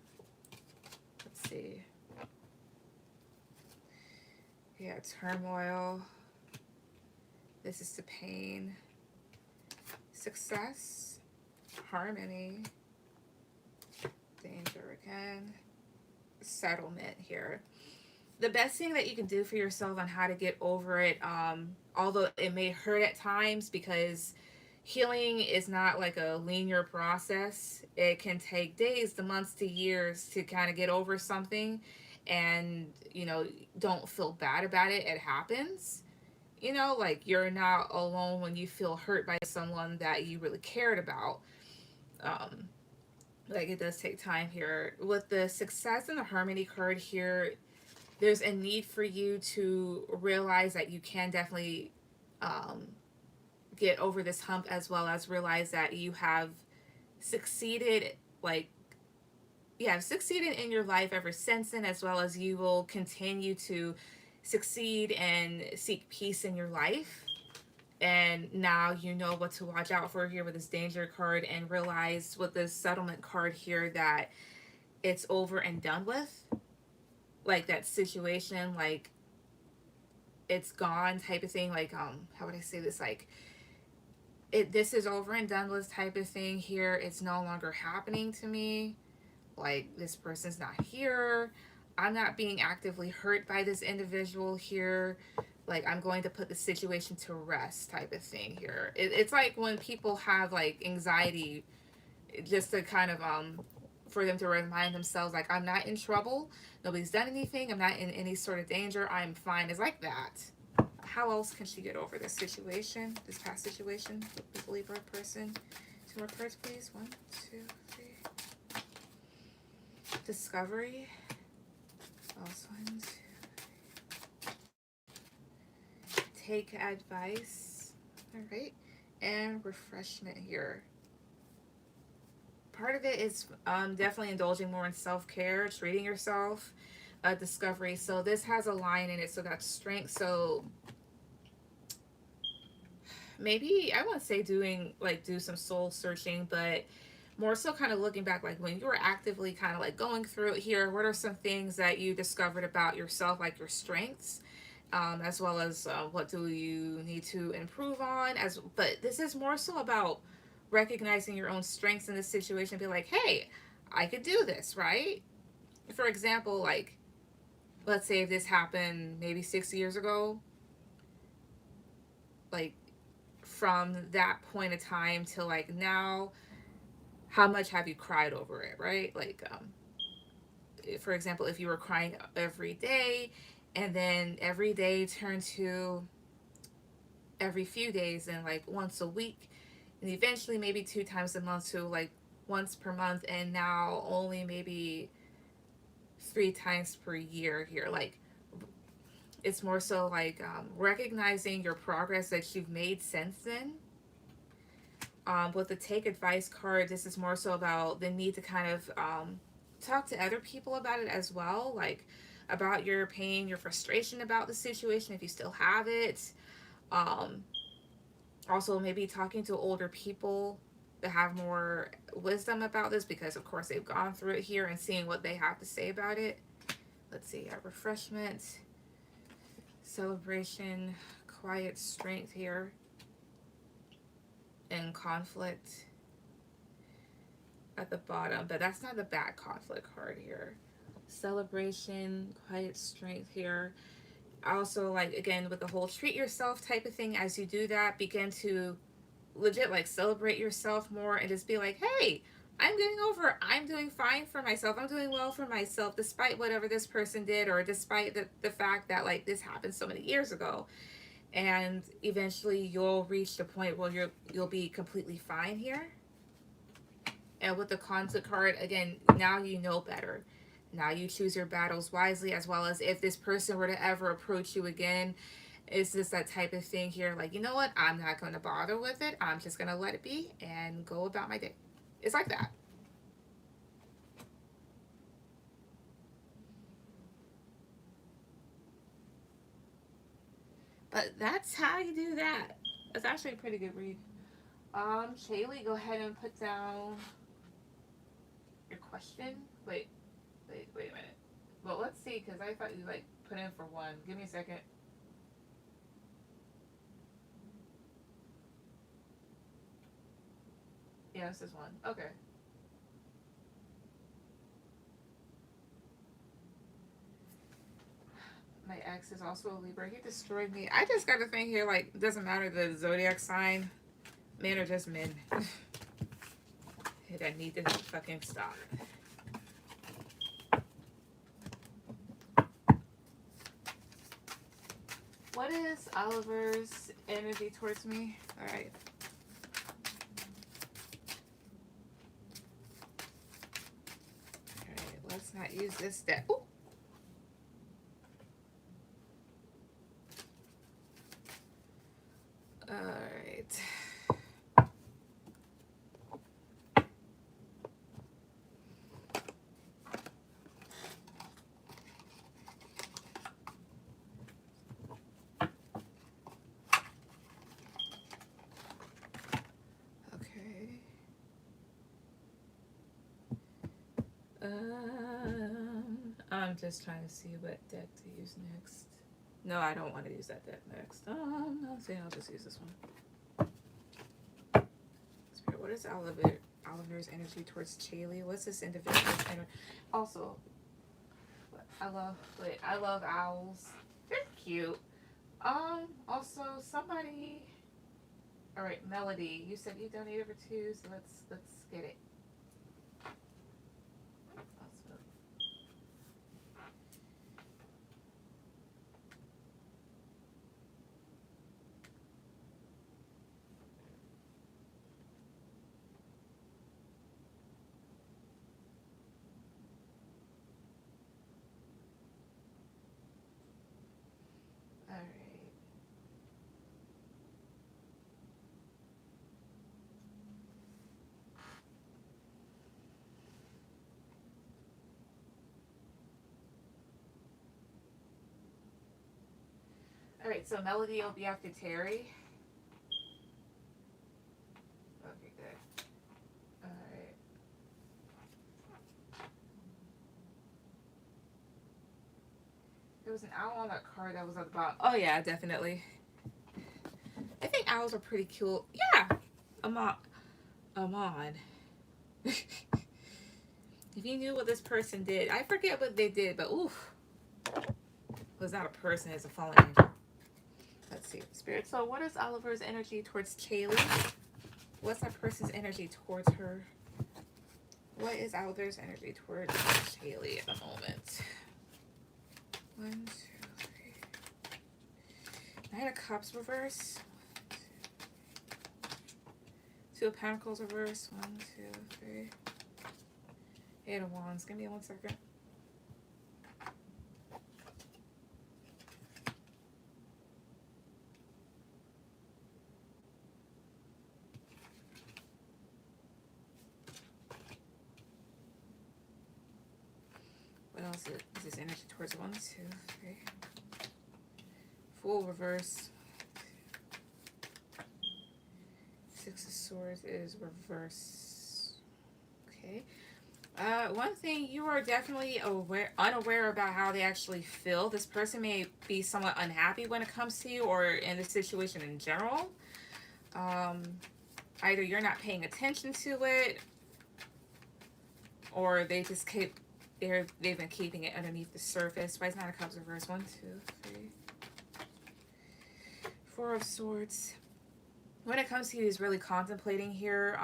[SPEAKER 1] Let's see. Yeah, turmoil. This is the pain. Success. Harmony. Danger again. Settlement here. the best thing that you can do for yourself on how to get over it, although it may hurt at times, because healing is not like a linear process. It can take days to months to years to kind of get over something, and don't feel bad about it. It happens. Like, you're not alone when you feel hurt by someone that you really cared about. um like, it does take time here. With the success and the harmony card here, there's a need for you to realize that you can definitely um, get over this hump, as well as realize that you have succeeded, like, you have succeeded in your life ever since then, as well as you will continue to succeed and seek peace in your life. And now you know what to watch out for here with this danger card, and realize with this settlement card here that it's over and done with. Like, that situation, like, it's gone type of thing. Like, how would I say this? Like, this is over and done with type of thing here. It's no longer happening to me. Like, this person's not here. I'm not being actively hurt by this individual here. Like, I'm going to put the situation to rest type of thing here. It's like when people have like anxiety, just to kind of for them to remind themselves, like, I'm not in trouble, nobody's done anything, I'm not in any sort of danger, I'm fine. It's like that. How else can she get over this situation, this past situation with the Libra person? 2 more cards, please. 1, 2, 3. Discovery. Also 1, 2. Take advice. All right. And refreshment here. Part of it is definitely indulging more in self-care, treating yourself. Discovery. So this has a line in it, so that's strength. So maybe I wouldn't say do some soul searching, but more so kind of looking back, like when you were actively kind of like going through it here, what are some things that you discovered about yourself, like your strengths, as well as what do you need to improve on. But this is more so about recognizing your own strengths in this situation. Be like, hey, I could do this, right? For example, like, let's say if this happened maybe 6 years ago, like, from that point of time to like now, how much have you cried over it, right? Like, for example, if you were crying every day, and then every day turned to every few days, and like once a week, and eventually maybe 2 times a month, to like once per month, and now only maybe 3 times per year here. Like, it's more so like recognizing your progress that you've made since then. With the take advice card, this is more so about the need to kind of talk to other people about it as well, like about your pain, your frustration about the situation if you still have it. Um, Also, maybe talking to older people that have more wisdom about this, because of course they've gone through it here, and seeing what they have to say about it. Let's see, refreshment, celebration, quiet strength here, and conflict at the bottom, but that's not the bad conflict card here. Celebration, quiet strength here. Also, like, again, with the whole treat yourself type of thing, as you do that, begin to legit like celebrate yourself more, and just be like, hey, I'm getting over, I'm doing fine for myself, I'm doing well for myself, despite whatever this person did, or despite the fact that like this happened so many years ago. And eventually you'll reach the point where you'll be completely fine here. And with the conflict card, again, now you know better. Now you choose your battles wisely, as well as if this person were to ever approach you again, it's just that type of thing here. Like, you know what? I'm not going to bother with it. I'm just going to let it be and go about my day. It's like that. But that's how you do that. It's actually a pretty good read. Shaylee, go ahead and put down your question. Wait a minute. Well, let's see, because I thought you like put in for one. Give me a second. Yeah, this is one. Okay. ex is also a Libra. He destroyed me. I just got a thing here, like, it doesn't matter the zodiac sign. Men are just men. That need to fucking stop. What is Oliver's energy towards me? Alright. Alright, let's not use this deck. Ooh. Alright. I'm just trying to see what deck to use next. No, I don't want to use that deck next. I'll just use this one. Spirit, what is Oliver's energy towards Chaley? What's this individual's energy? Also, I love owls. They're cute. Also somebody. All right, Melody. You said you donated over 2, so let's get it. Alright, so Melody will be after Terry. Okay, good. Alright. There was an owl on that card that was at the bottom. Oh yeah, definitely. I think owls are pretty cool. Yeah! Amon. If you knew what this person did. I forget what they did, but oof. It was not a person, it's a fallen angel. Let's see, Spirit. So what is Oliver's energy towards Chaley? What's that person's energy towards her? What is Oliver's energy towards Chaley at the moment? 1, 2, 3. Knight of Cups reverse. 2 of Pentacles reverse. 1, 2, 3. 8 of Wands. Give me 1 second. What else is his energy towards? 1, 2, 3. Fool reverse. 6 of Swords is reverse. Okay. One thing, you are definitely unaware about how they actually feel. This person may be somewhat unhappy when it comes to you or in the situation in general. Either you're not paying attention to it or they just they've been keeping it underneath the surface. Why is Nine of Cups reverse? 1, 2, 3. 4 of Swords. When it comes to you, he's really contemplating here.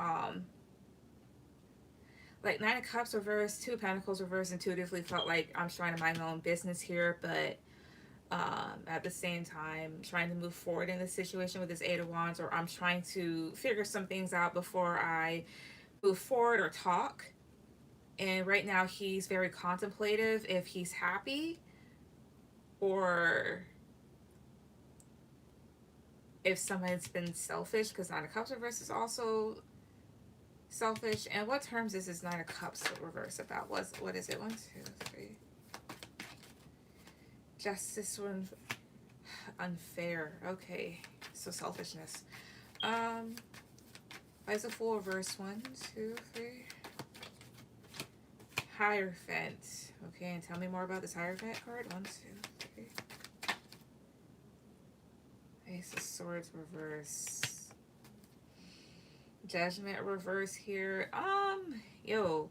[SPEAKER 1] Like 9 of Cups reverse, 2 of Pentacles reverse, intuitively felt like I'm trying to mind my own business here, but at the same time trying to move forward in this situation with this 8 of Wands, or I'm trying to figure some things out before I move forward or talk. And right now he's very contemplative if he's happy or if someone's been selfish, because 9 of Cups reverse is also selfish. And what terms is this 9 of Cups reverse about? What is it? 1, 2, 3. Justice, one, unfair. Okay, so selfishness. Why is a Fool reverse? 1, 2, 3. Hierophant. Okay, and tell me more about this Hierophant card. 1, 2, 3. Ace of Swords reverse. Judgment reverse here. Yo,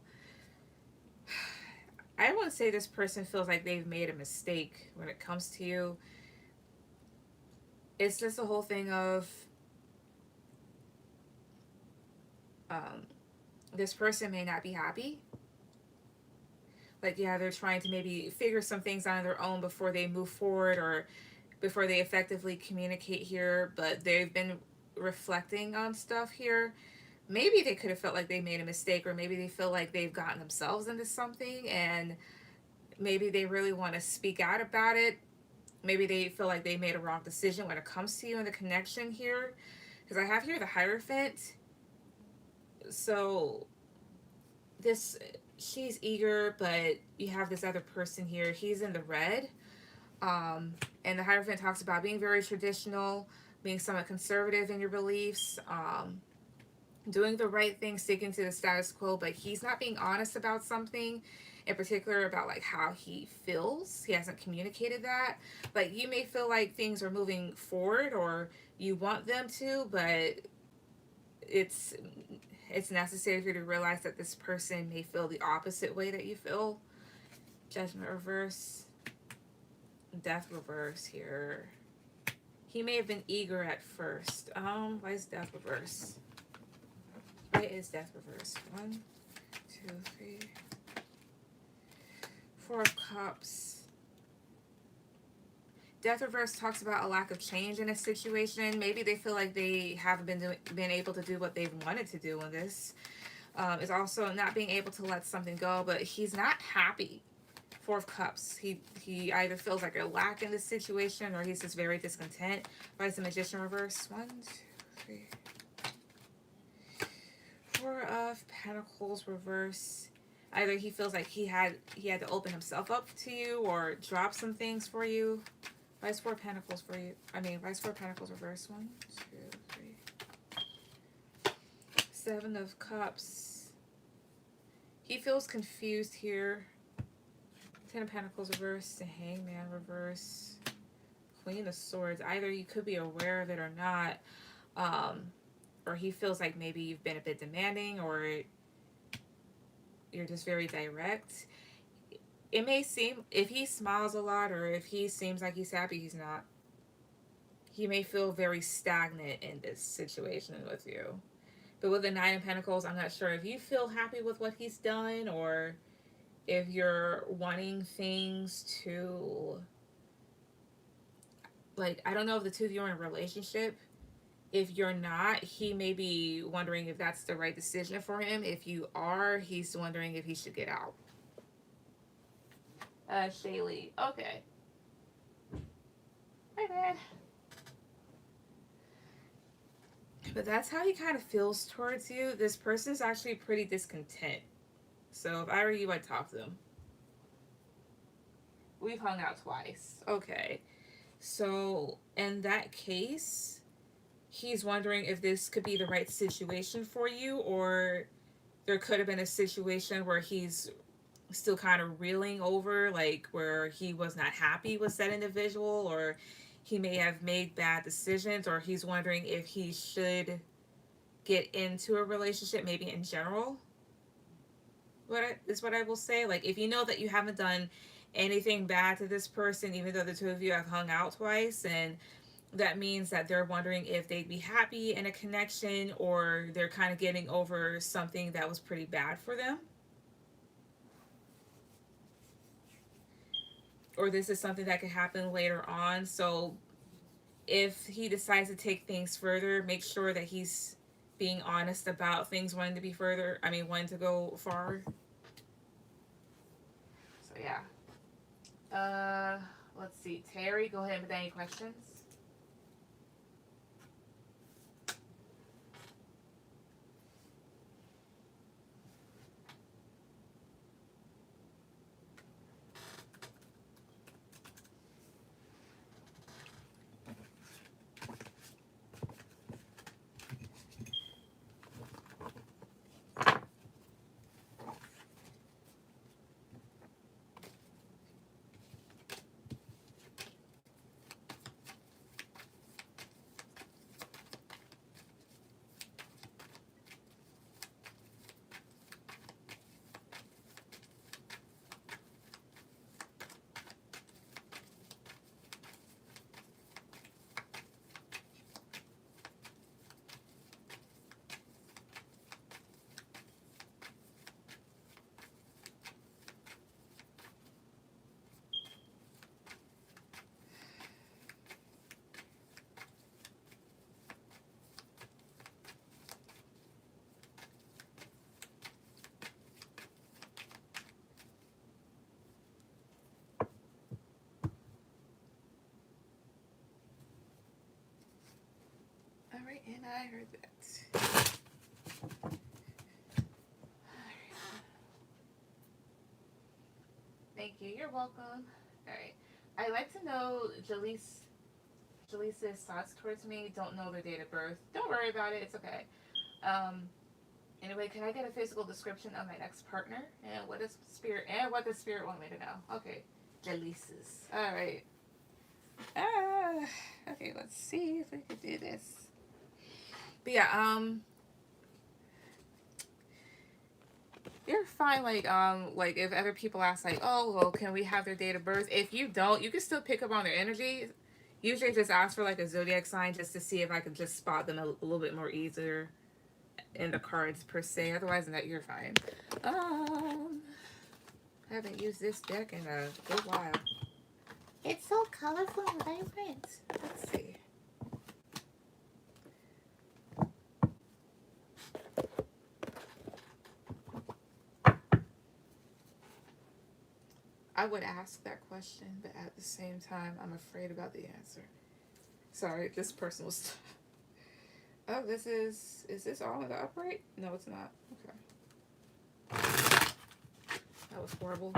[SPEAKER 1] I wouldn't say this person feels like they've made a mistake when it comes to you. It's just a whole thing of um, this person may not be happy. Like, yeah, they're trying to maybe figure some things out on their own before they move forward or before they effectively communicate here, but they've been reflecting on stuff here. Maybe they could have felt like they made a mistake, or maybe they feel like they've gotten themselves into something and maybe they really want to speak out about it. Maybe they feel like they made a wrong decision when it comes to you and the connection here. Because I have here the Hierophant. So this, she's eager, but you have this other person here. He's in the red. And the Hierophant talks about being very traditional, being somewhat conservative in your beliefs, doing the right thing, sticking to the status quo, but he's not being honest about something in particular about like how he feels. He hasn't communicated that. Like, you may feel like things are moving forward or you want them to, but it's necessary for you to realize that this person may feel the opposite way that you feel. Judgment reverse, Death reverse here. He may have been eager at first. Why is Death reverse? Why is Death reverse? 1, 2, 3, 4 of Cups. Death reverse talks about a lack of change in a situation. Maybe they feel like they haven't been able to do what they've wanted to do in this. It's also not being able to let something go, but he's not happy. 4 of Cups. He either feels like a lack in this situation or he's just very discontent. Why is the Magician reverse? 1, 2, 3. 4 of Pentacles reverse. Either he feels like he had to open himself up to you or drop some things for you. Why is 4 Pentacles for you? Why is 4 Pentacles reverse? 1, 2, 3. 7 of Cups. He feels confused here. 10 of Pentacles reverse, the Hangman reverse, Queen of Swords. Either you could be aware of it or not, or he feels like maybe you've been a bit demanding or you're just very direct. It may seem, if he smiles a lot or if he seems like he's happy, he's not. He may feel very stagnant in this situation with you. But with the 9 of Pentacles, I'm not sure if you feel happy with what he's done or if you're wanting things to, like, I don't know if the two of you are in a relationship. If you're not, he may be wondering if that's the right decision for him. If you are, he's wondering if he should get out. Shaylee. Okay. Hi, man. But that's how he kind of feels towards you. This person's actually pretty discontent. So if I were you, I'd talk to them. We've hung out twice. Okay. So in that case, he's wondering if this could be the right situation for you, or there could have been a situation where he's still kind of reeling over, like where he was not happy with that individual, or he may have made bad decisions, or he's wondering if he should get into a relationship, maybe in general. What I will say. Like, if you know that you haven't done anything bad to this person, even though the two of you have hung out twice, and that means that they're wondering if they'd be happy in a connection or they're kind of getting over something that was pretty bad for them. Or this is something that could happen later on. So if he decides to take things further, make sure that he's being honest about things wanting to be further. Wanting to go far. So yeah. Let's see. Terry, go ahead with any questions. I heard that. Thank you. You're welcome. All right. I'd like to know Jaleesa's thoughts towards me. Don't know their date of birth. Don't worry about it. It's okay. Um. Anyway, can I get a physical description of my next partner and what the spirit want me to know? Okay. Jaleesa's. All right. Okay. Let's see if we can do this. But yeah. You're fine, like if other people ask, like, oh, well, can we have their date of birth? If you don't, you can still pick up on their energy. Usually, just ask for like a zodiac sign just to see if I can just spot them a little bit more easier in the cards per se. Otherwise than that, you're fine. I haven't used this deck in a good while. It's so colorful and vibrant. Let's see. I would ask that question, but at the same time, I'm afraid about the answer. Sorry, just personal stuff. Oh, is this all in the upright? No, it's not. Okay. That was horrible.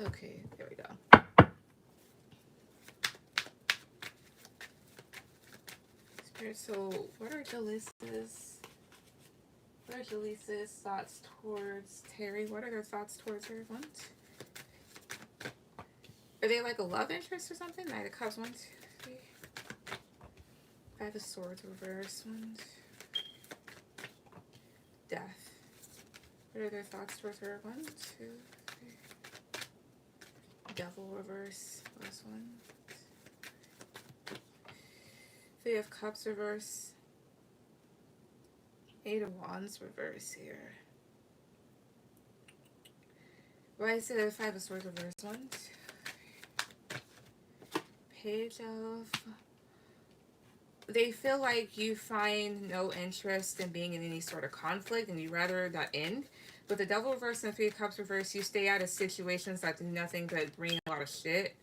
[SPEAKER 1] Okay, there we go. Spirit, so what are Jaleesa's thoughts towards Terry? What are their thoughts towards her? One, two. Are they like a love interest or something? Knight of Cups, 1, 2, 3. Five of Swords reverse, 1, 2. Death. What are their thoughts towards her? 1, 2, 3. Devil reverse, last one. Three of Cups reverse. Eight of Wands reverse here. Why is it Five of Swords reverse? 1, 2. Page of... They feel like you find no interest in being in any sort of conflict and you'd rather that end. With the Devil reverse and Three of Cups reverse, you stay out of situations that do nothing but bring a lot of shit.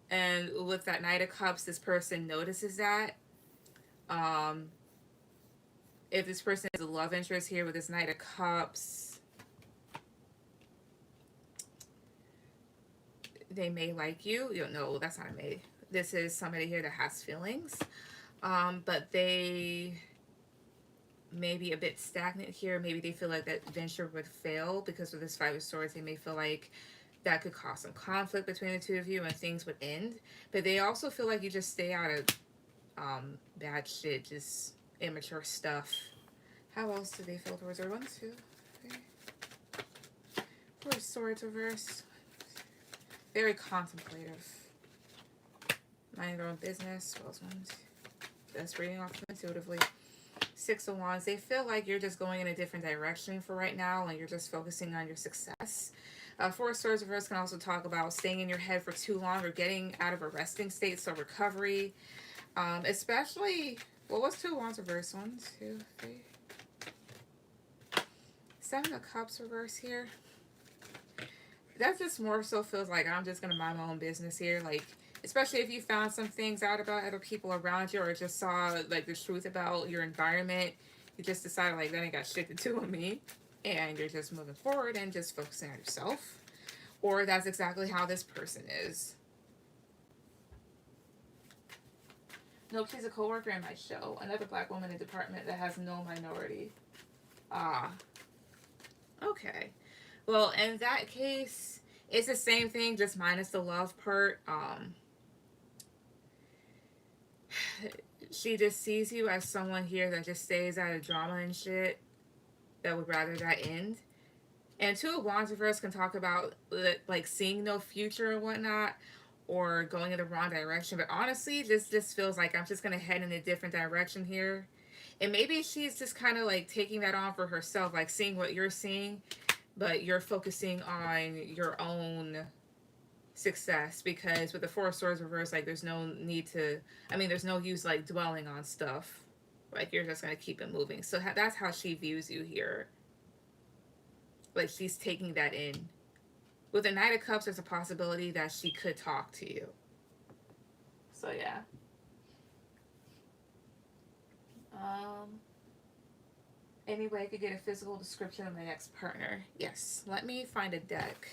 [SPEAKER 1] And with that Knight of Cups, this person notices that. If this person is a love interest here with this Knight of Cups, they may like you. You don't know, that's not a may. This is somebody here that has feelings. But they may be a bit stagnant here. Maybe they feel like that venture would fail because with this Five of Swords, they may feel like that could cause some conflict between the two of you and things would end. But they also feel like you just stay out of bad shit, just immature stuff. How else do they feel towards her? 1, 2, 3. Four of Swords reverse. Very contemplative. Minding their own business. What else? 1, 2. That's reading off intuitively. Six of Wands. They feel like you're just going in a different direction for right now and you're just focusing on your success. Four of Swords reverse can also talk about staying in your head for too long or getting out of a resting state, so recovery. Especially, well, what's Two of Wands reverse? 1, 2, 3. Seven of Cups reverse here. That just more so feels like I'm just going to mind my own business here. Like, especially if you found some things out about other people around you or just saw like the truth about your environment, you just decided like that ain't got shit to do with me and you're just moving forward and just focusing on yourself. Or that's exactly how this person is. Nope, she's a co-worker in my show. Another black woman in the department that has no minority. Okay. Well, in that case, it's the same thing, just minus the love part. She just sees you as someone here that just stays out of drama and shit, that would rather that end. And Two of Wands reverse can talk about like seeing no future and whatnot, or going in the wrong direction. But honestly, this just feels like I'm just gonna head in a different direction here. And maybe she's just kind of like taking that on for herself, like seeing what you're seeing but you're focusing on your own success, because with the Four of Swords reversed, like there's no need to, I mean, there's no use like dwelling on stuff. Like you're just gonna keep it moving. So that's how she views you here. Like she's taking that in. With the Knight of Cups, there's a possibility that she could talk to you. So yeah. Any way I could get a physical description of my next partner? Yes. Let me find a deck.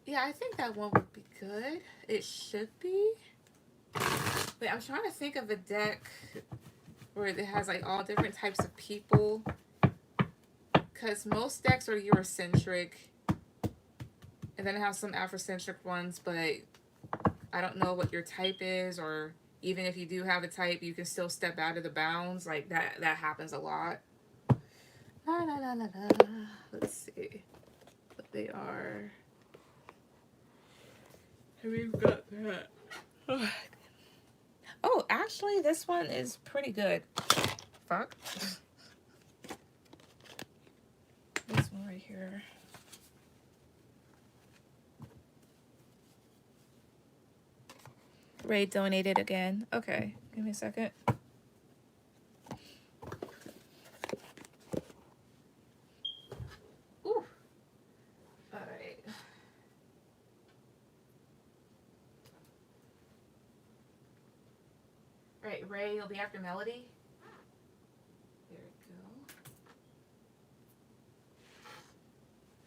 [SPEAKER 1] Yeah, I think that one would be good. It should be. Wait, I'm trying to think of a deck where it has like all different types of people. Because most decks are Eurocentric. And then I have some Afrocentric ones, but I don't know what your type is, or even if you do have a type, you can still step out of the bounds. Like that happens a lot. La, la, la, la, la. Let's see what they are. We've got that. Oh, actually, this one is pretty good. Fuck. This one right here. Ray donated again. Okay, give me a second. Ooh. All right. All right, Ray, you'll be after Melody. There we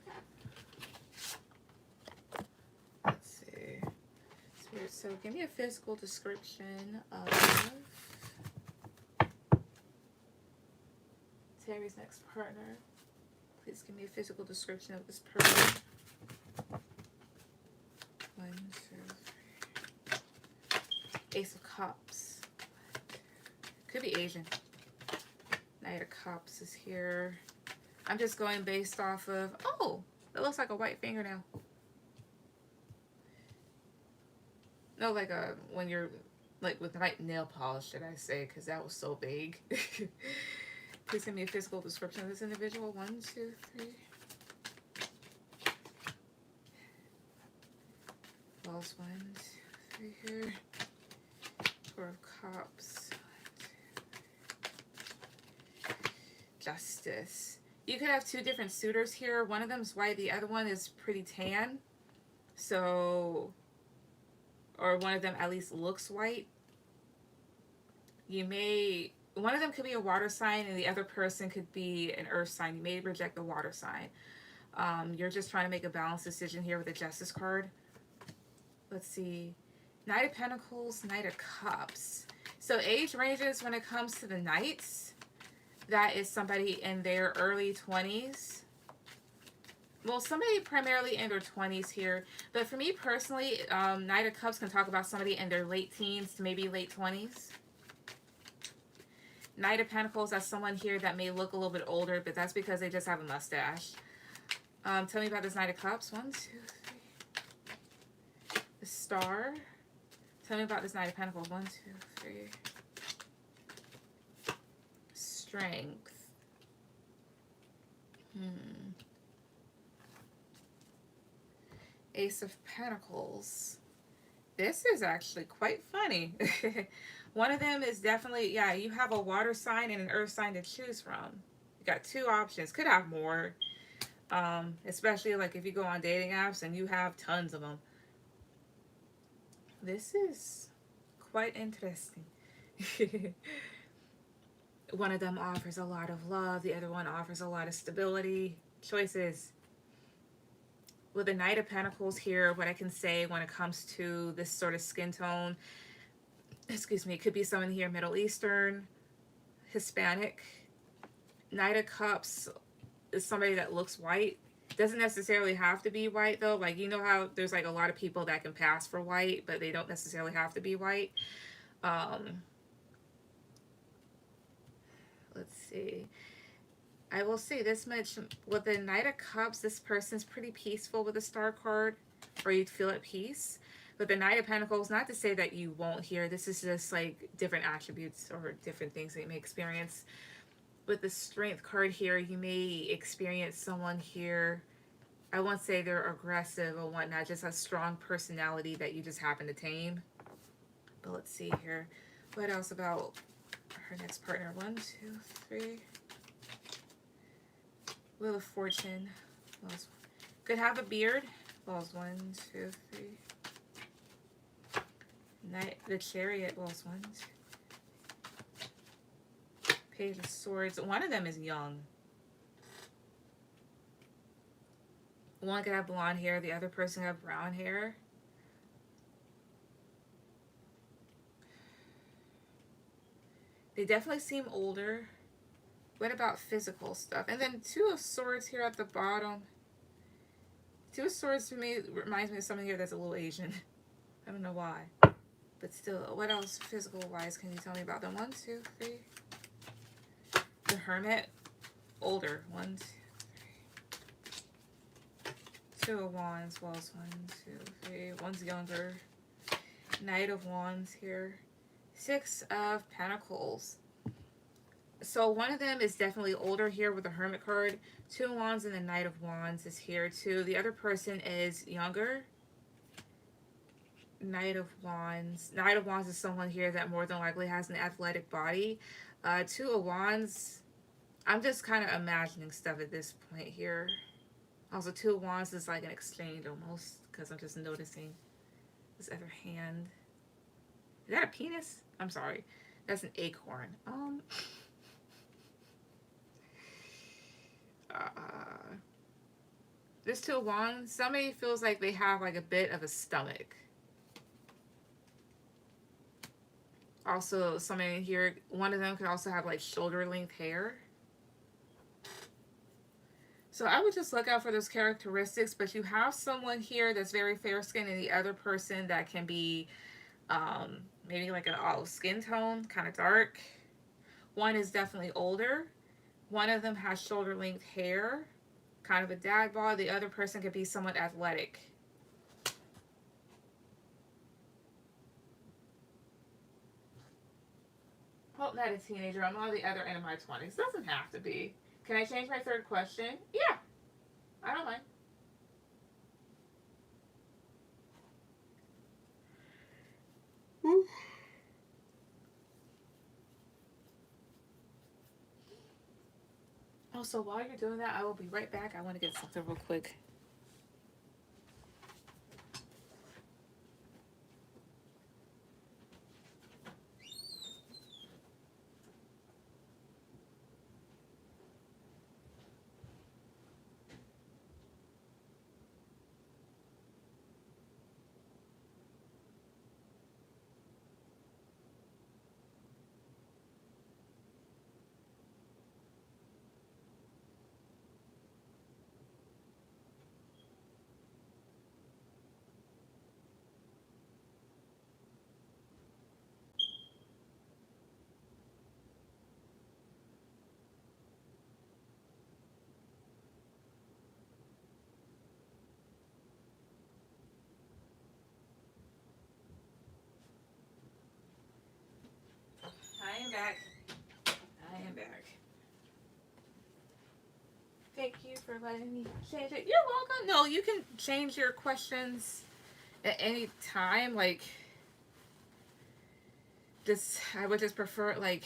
[SPEAKER 1] go. Let's see. Spirit, so give me a physical description of Terry's next partner. Please give me a physical description of this person. 1, 2, 3. Ace of Cups. Could be Asian. Knight of Cups is here. I'm just going based off of, oh, that looks like a white fingernail. No, like when you're, like with white nail polish, should I say, because that was so vague. Please give me a physical description of this individual. 1, 2, 3. False 1, 2, 3 here. Four of Cups. Justice. You could have two different suitors here. One of them is white, the other one is pretty tan. So, or one of them at least looks white. You may, one of them could be a water sign and the other person could be an earth sign. You may reject the water sign. You're just trying to make a balanced decision here with the Justice card. Let's see. Knight of Pentacles, Knight of Cups. So age ranges when it comes to the Knights. That is somebody in their early 20s. Well, somebody primarily in their 20s here. But for me personally, Knight of Cups can talk about somebody in their late teens to maybe late 20s. Knight of Pentacles, that's someone here that may look a little bit older, but that's because they just have a mustache. Tell me about this Knight of Cups. 1, 2, 3. The Star. Tell me about this Knight of Pentacles. 1, 2, 3. Strength. Ace of Pentacles. This is actually quite funny. One of them is definitely, yeah, you have a water sign and an earth sign to choose from. You got two options. Could have more. Especially like if you go on dating apps and you have tons of them. This is quite interesting. One of them offers a lot of love. The other one offers a lot of stability. Choices. With the Knight of Pentacles here, what I can say when it comes to this sort of skin tone, excuse me, it could be someone here Middle Eastern, Hispanic. Knight of Cups is somebody that looks white. Doesn't necessarily have to be white though. Like, you know how there's like a lot of people that can pass for white, but they don't necessarily have to be white. Let's see. I will say this much. With the Knight of Cups, this person's pretty peaceful with the Star card, or you'd feel at peace. But the Knight of Pentacles, not to say that you won't hear. This is just like different attributes or different things that you may experience. With the Strength card here, you may experience someone here. I won't say they're aggressive or whatnot, just a strong personality that you just happen to tame. But let's see here. What else about her next partner? 1, 2, 3. Wheel of Fortune. Could have a beard. Balls 1, 2, 3. Knight, the Chariot. Balls 1, 2. Page of Swords. One of them is young. One could have blonde hair. The other person could have brown hair. They definitely seem older. What about physical stuff? And then 2 of Swords here at the bottom. 2 of Swords to me reminds me of someone here that's a little Asian. I don't know why. But still, what else physical-wise can you tell me about them? 1, 2, 3. The Hermit. Older. 1, 2, 3. 2 of Wands. Wells. 1, 2, 3. One's younger. Knight of Wands here. 6 of Pentacles. So one of them is definitely older here with the Hermit card. 2 of Wands and the Knight of Wands is here too. The other person is younger. Knight of Wands. Knight of Wands is someone here that more than likely has an athletic body. 2 of Wands. I'm just kind of imagining stuff at this point here. Also, 2 of Wands is like an exchange almost, because I'm just noticing this other hand. Is that a penis? I'm sorry. That's an acorn. This 2 of Wands, somebody feels like they have like a bit of a stomach. Also, somebody here, one of them could also have like shoulder length hair. So I would just look out for those characteristics, but you have someone here that's very fair skinned and the other person that can be maybe like an olive skin tone, kind of dark. One is definitely older. One of them has shoulder length hair, kind of a dad bod. The other person could be somewhat athletic. Well, not a teenager. I'm on the other end of my 20s. Doesn't have to be. Can I change my third question? Yeah. I don't mind. Ooh. Oh, so while you're doing that, I will be right back. I want to get something real quick. I am back. I am back. Thank you for letting me change it. You're welcome. No, you can change your questions at any time. Like, just, I would just prefer it, like,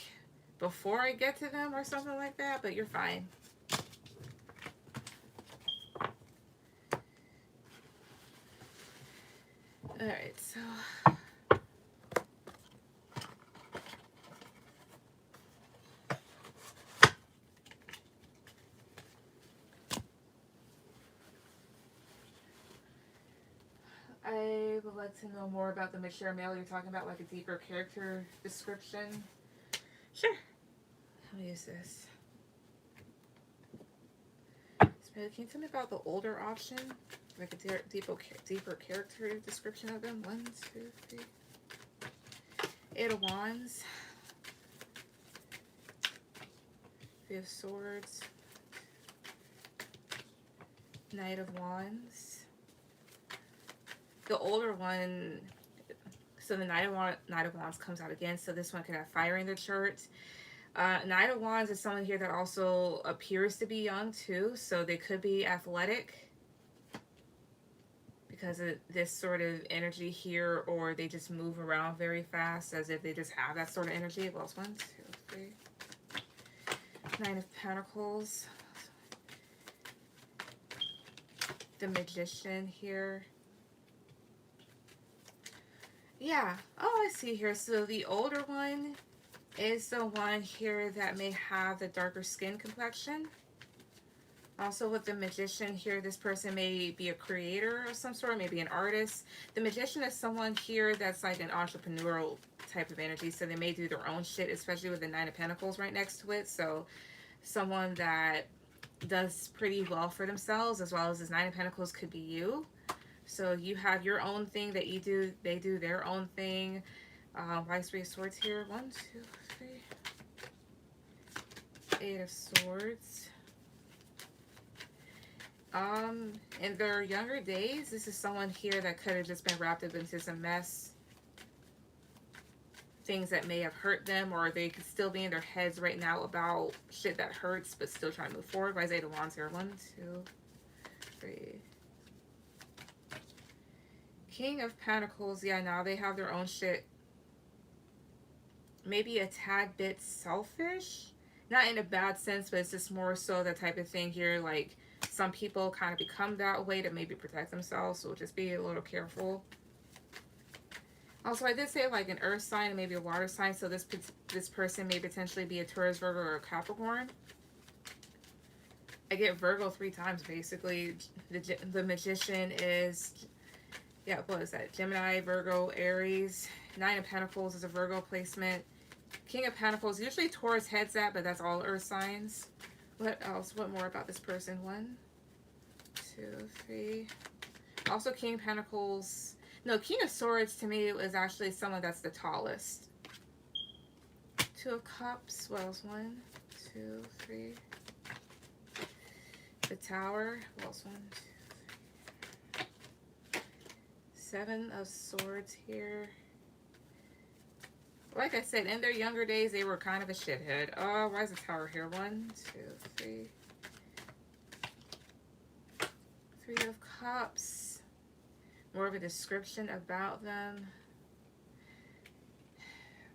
[SPEAKER 1] before I get to them or something like that, but you're fine. Alright, so... I would like to know more about the mature male. You're talking about like a deeper character description. Sure. Let me use this. Can you tell me about the older option? Like a deeper character description of them? 1, 2, 3. 8 of Wands. 3 of Swords. Knight of Wands. The older one, so the Knight of Wands comes out again. So this one could have fire in the chart. Knight of Wands is someone here that also appears to be young too. So they could be athletic because of this sort of energy here, or they just move around very fast as if they just have that sort of energy. Well, it's 1, 2, 3. Nine of Pentacles. The Magician here. Yeah. Oh, I see here. So the older one is the one here that may have the darker skin complexion. Also with the Magician here, this person may be a creator of some sort, maybe an artist. The Magician is someone here that's like an entrepreneurial type of energy. So they may do their own shit, especially with the Nine of Pentacles right next to it. So someone that does pretty well for themselves, as well as this Nine of Pentacles could be you. So you have your own thing that you do, they do their own thing. Why 3 of Swords here? 1, 2, 3. 8 of Swords. In their younger days, this is someone here that could have just been wrapped up into some mess. Things that may have hurt them, or they could still be in their heads right now about shit that hurts, but still trying to move forward. Why 8 of Wands here? 1, 2, 3. King of Pentacles. Yeah, now they have their own shit. Maybe a tad bit selfish. Not in a bad sense, but it's just more so the type of thing here, like some people kind of become that way to maybe protect themselves, so just be a little careful. Also, I did say like an earth sign and maybe a water sign, so this person may potentially be a Taurus, Virgo, or a Capricorn. I get Virgo 3 times, basically. The Magician is, yeah, what is that? Gemini, Virgo, Aries. Nine of Pentacles is a Virgo placement. King of Pentacles, usually Taurus heads that, but that's all earth signs. What else? What more about this person? 1, 2, 3. Also King of Pentacles. No, King of Swords to me is actually someone that's the tallest. 2 of Cups. What else? 1, 2, 3. The Tower. What else? 1, 2, 3. 7 of Swords here. Like I said, in their younger days, they were kind of a shithead. Oh, why is the Tower here? 1, 2, 3. 3 of Cups. More of a description about them.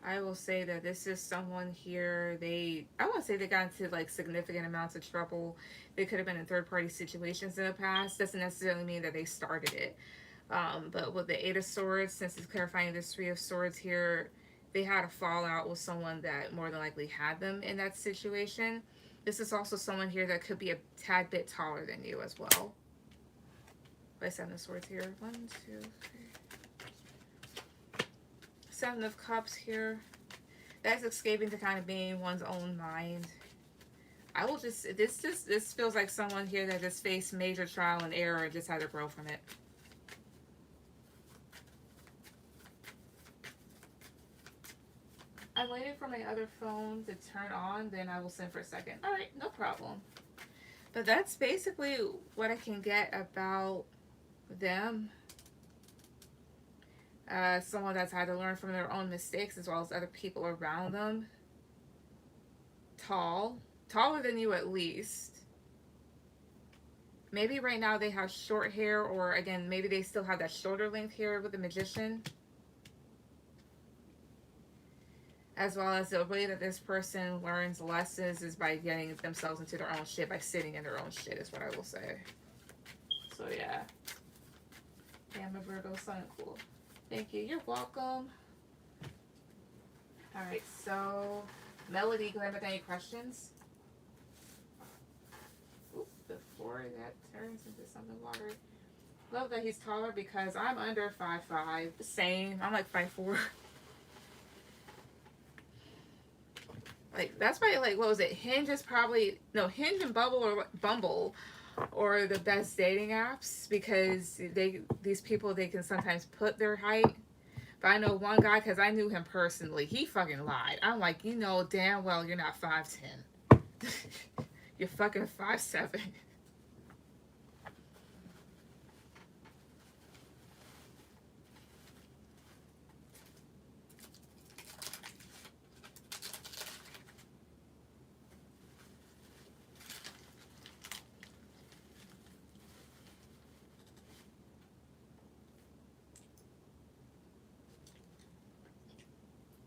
[SPEAKER 1] I will say that this is someone here, I won't say they got into like significant amounts of trouble. They could have been in third-party situations in the past. Doesn't necessarily mean that they started it. But with the 8 of Swords, since it's clarifying this 3 of Swords here, they had a fallout with someone that more than likely had them in that situation. This is also someone here that could be a tad bit taller than you as well. By 7 of Swords here. 1, 2, 3. 7 of Cups here. That's escaping to kind of being one's own mind. I will just, this feels like someone here that just faced major trial and error and just had to grow from it. I'm waiting for my other phone to turn on, then I will send for a second. All right, no problem. But that's basically what I can get about them. Someone that's had to learn from their own mistakes as well as other people around them. Tall. Taller than you at least. Maybe right now they have short hair, or again, maybe they still have that shoulder length hair with the Magician. As well as the way that this person learns lessons is by getting themselves into their own shit, by sitting in their own shit is what I will say. So yeah. Yeah, I'm a Virgo Sun. Cool. Thank you. You're welcome. Alright, so Melody, do I have any questions? Oop, before that turns into something watery. Love that he's taller because I'm under 5'5". Same. I'm like 5'4". Like, that's why, like, what was it? Hinge is probably, no, Hinge and Bumble or the best dating apps, because these people, they can sometimes put their height. But I know one guy, because I knew him personally, he fucking lied. I'm like, you know damn well you're not 5'10". You're fucking 5'7".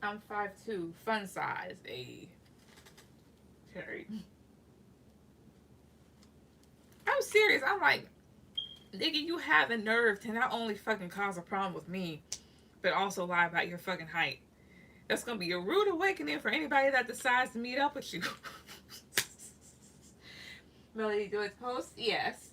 [SPEAKER 1] I'm 5'2", fun size. A Terry. I'm serious. I'm like, nigga, you have the nerve to not only fucking cause a problem with me, but also lie about your fucking height. That's gonna be a rude awakening for anybody that decides to meet up with you. Melody, do its post? Yes.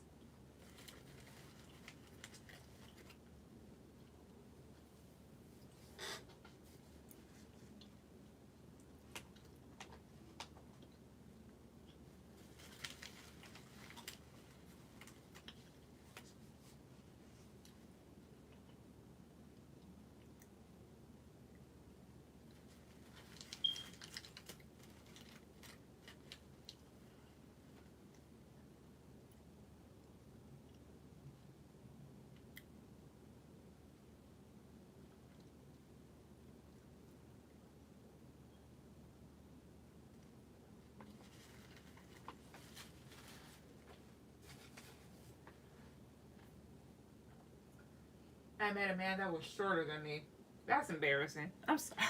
[SPEAKER 1] I met a man that was shorter than me. That's embarrassing. I'm sorry.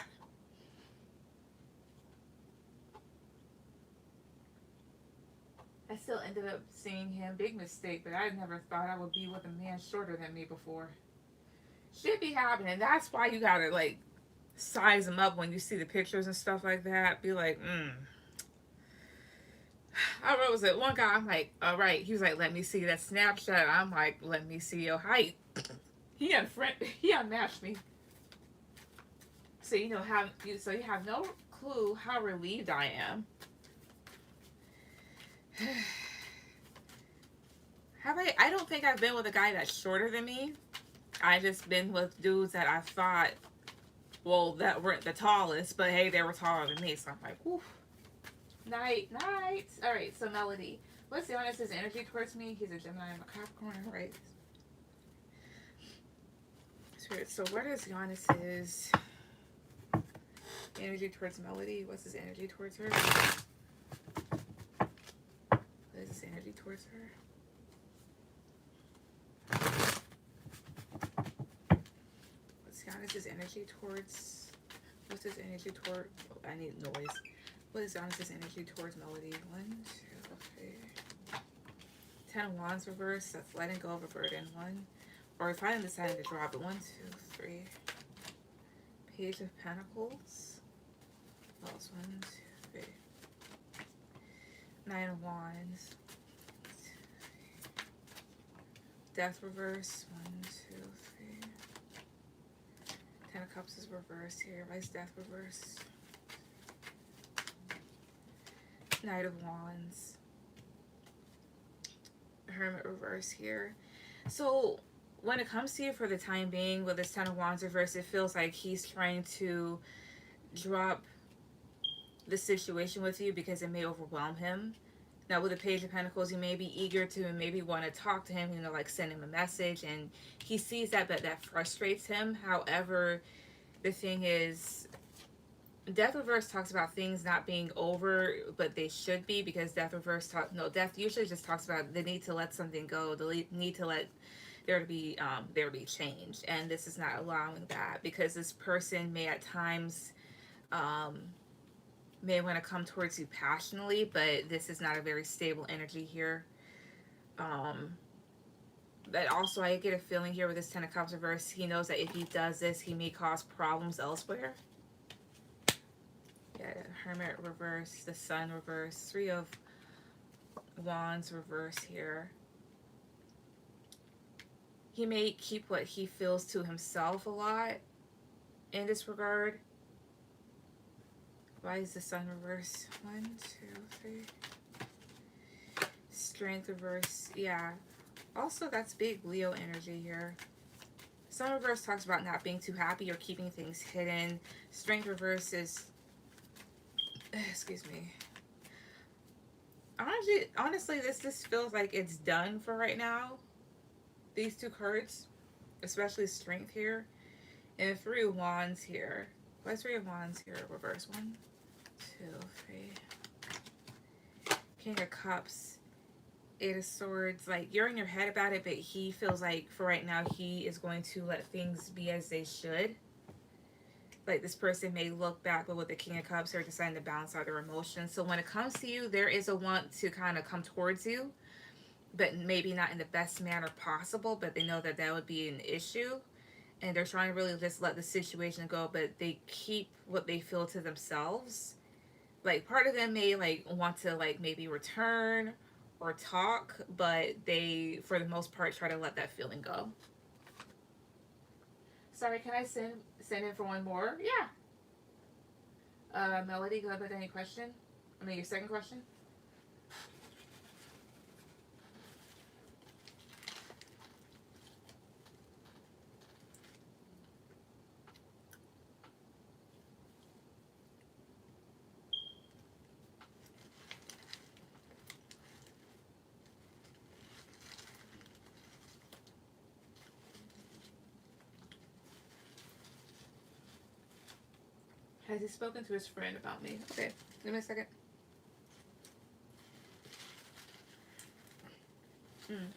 [SPEAKER 1] I still ended up seeing him. Big mistake, but I never thought I would be with a man shorter than me before. Should be happening. That's why you gotta like size them up when you see the pictures and stuff like that. Be like, I was it one guy. I'm like, all right. He was like, let me see that Snapchat. I'm like, let me see your height. He unmatched me. So you know how so you have no clue how relieved I am. I don't think I've been with a guy that's shorter than me. I just been with dudes that I thought, well, that weren't the tallest, but hey, they were taller than me. So I'm like, oof. Night. All right. So Melody, what's Giannis's energy towards me? He's a Gemini. I'm a Capricorn. All right. So what is Giannis's energy towards Melody? What's his energy towards her? What is his energy towards her? What's Giannis's energy towards? What's his energy toward? Oh, I need noise. What is Giannis's energy towards Melody? 1, 2, 3. 10 of Wands reverse. That's letting go of a burden. 1. Or if I decided to drop it. 1, 2, 3. Page of Pentacles. What else? 1, 2, 3. 9 of Wands. Death reverse. 1, 2, 3. 10 of Cups is reversed here. Why is Death reverse? Knight of Wands. Hermit reverse here. So when it comes to you for the time being with this 10 of Wands reverse, it feels like he's trying to drop the situation with you because it may overwhelm him. Now with the Page of Pentacles, you may be eager to and maybe want to talk to him, you know, like send him a message, and he sees that, but that frustrates him. However, the thing is, Death reverse talks about things not being over, but they should be, because Death reverse Death usually just talks about the need to let something go, the need to let there to be change, and this is not allowing that, because this person may at times may want to come towards you passionately, but this is not a very stable energy here. But also I get a feeling here with this 10 of Cups reverse, he knows that if he does this, he may cause problems elsewhere. Yeah, Hermit reverse, the Sun reverse, 3 of Wands reverse here. He may keep what he feels to himself a lot in this regard. Why is the Sun reverse? 1, 2, 3. Strength reverse, yeah. Also, that's big Leo energy here. Sun reverse talks about not being too happy or keeping things hidden. Strength reverse is, excuse me. Honestly, this feels like it's done for right now. These two cards, especially Strength here, and 3 of Wands here. Why 3 of Wands here? Reverse. 1, 2, 3. King of Cups. 8 of Swords. Like, you're in your head about it, but he feels like for right now he is going to let things be as they should. Like this person may look back, but with the King of Cups, they're deciding to balance out their emotions. So when it comes to you, there is a want to kind of come towards you, but maybe not in the best manner possible. But they know that that would be an issue, and they're trying to really just let the situation go. But they keep what they feel to themselves. Like part of them may like want to like maybe return or talk, but they for the most part try to let that feeling go. Sorry, can I send in for one more? Yeah. Melody, go ahead with any question. I mean, your second question. Has he spoken to his friend about me? Okay, give me a second. Mm.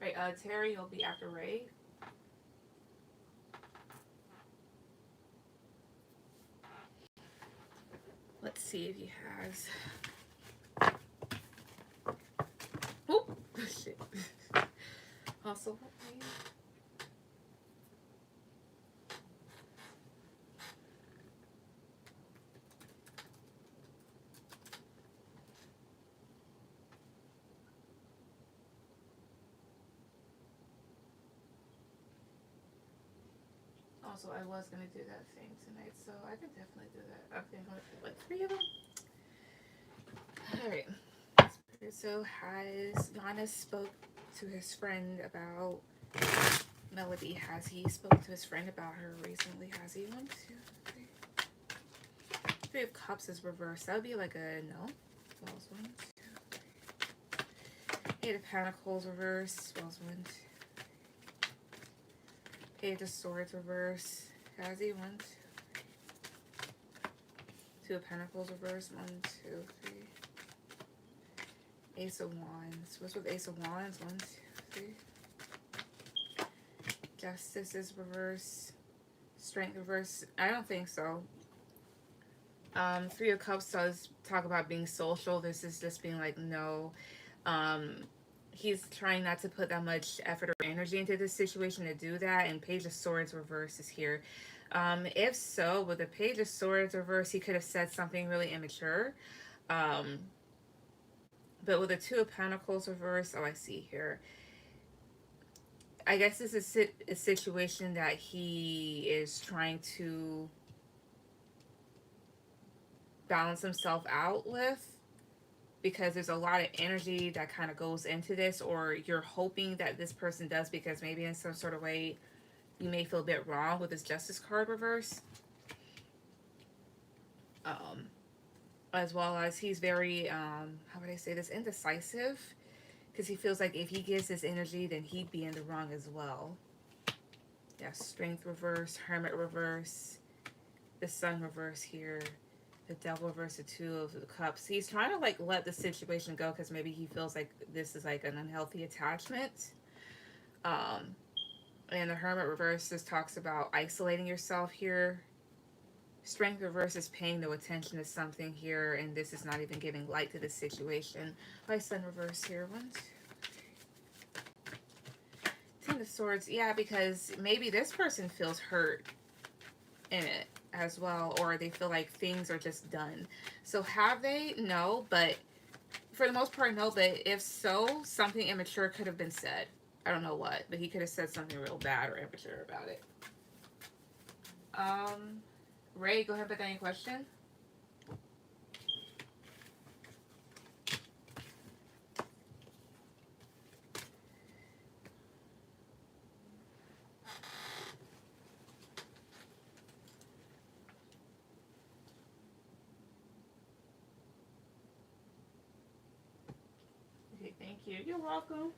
[SPEAKER 1] Right, Terry, you'll be after Ray. Let's see if he has. Oh, shit. Also, also, I was gonna do that thing tonight, so I can definitely do that. Okay, I'm gonna do like 3 of them. All right. So has Giannis spoke to his friend about Melody? Has he spoken to his friend about her recently? Has he? 1, 2, 3. 3 of Cups is reversed. That would be like a no. Wells 1, 2. 8 of Pentacles reverse. Wells 1, 2. Page of Swords reverse. Has he? 1, 2. 2 of Pentacles reverse. 1, 2, 3. Ace of Wands. What's with Ace of Wands? 1, 2, 3. Justice is reverse. Strength reverse. I don't think so. 3 of Cups does talk about being social. This is just being like, no. He's trying not to put that much effort or energy into this situation to do that. And Page of Swords reverse is here. If so, with the Page of Swords reverse, he could have said something really immature. But with the 2 of Pentacles reverse, oh, I see here. I guess this is a situation that he is trying to balance himself out with, because there's a lot of energy that kind of goes into this, or you're hoping that this person does, because maybe in some sort of way you may feel a bit wrong with this Justice card reverse. As well as he's very, how would I say this, indecisive, because he feels like if he gives this energy, then he'd be in the wrong as well. Yeah, Strength reverse, Hermit reverse, the Sun reverse here, the Devil reverse, the 2 of the Cups. He's trying to like let the situation go, because maybe he feels like this is like an unhealthy attachment. And the Hermit reverse just talks about isolating yourself here. Strength reverse is paying no attention to something here, and this is not even giving light to the situation. By Sun reverse here. 1, 2. 10 of Swords. Yeah, because maybe this person feels hurt in it as well, or they feel like things are just done. So have they? No, but for the most part, no. But if so, something immature could have been said. I don't know what, but he could have said something real bad or immature about it. Ray, go ahead with any question. Okay, thank you. You're welcome.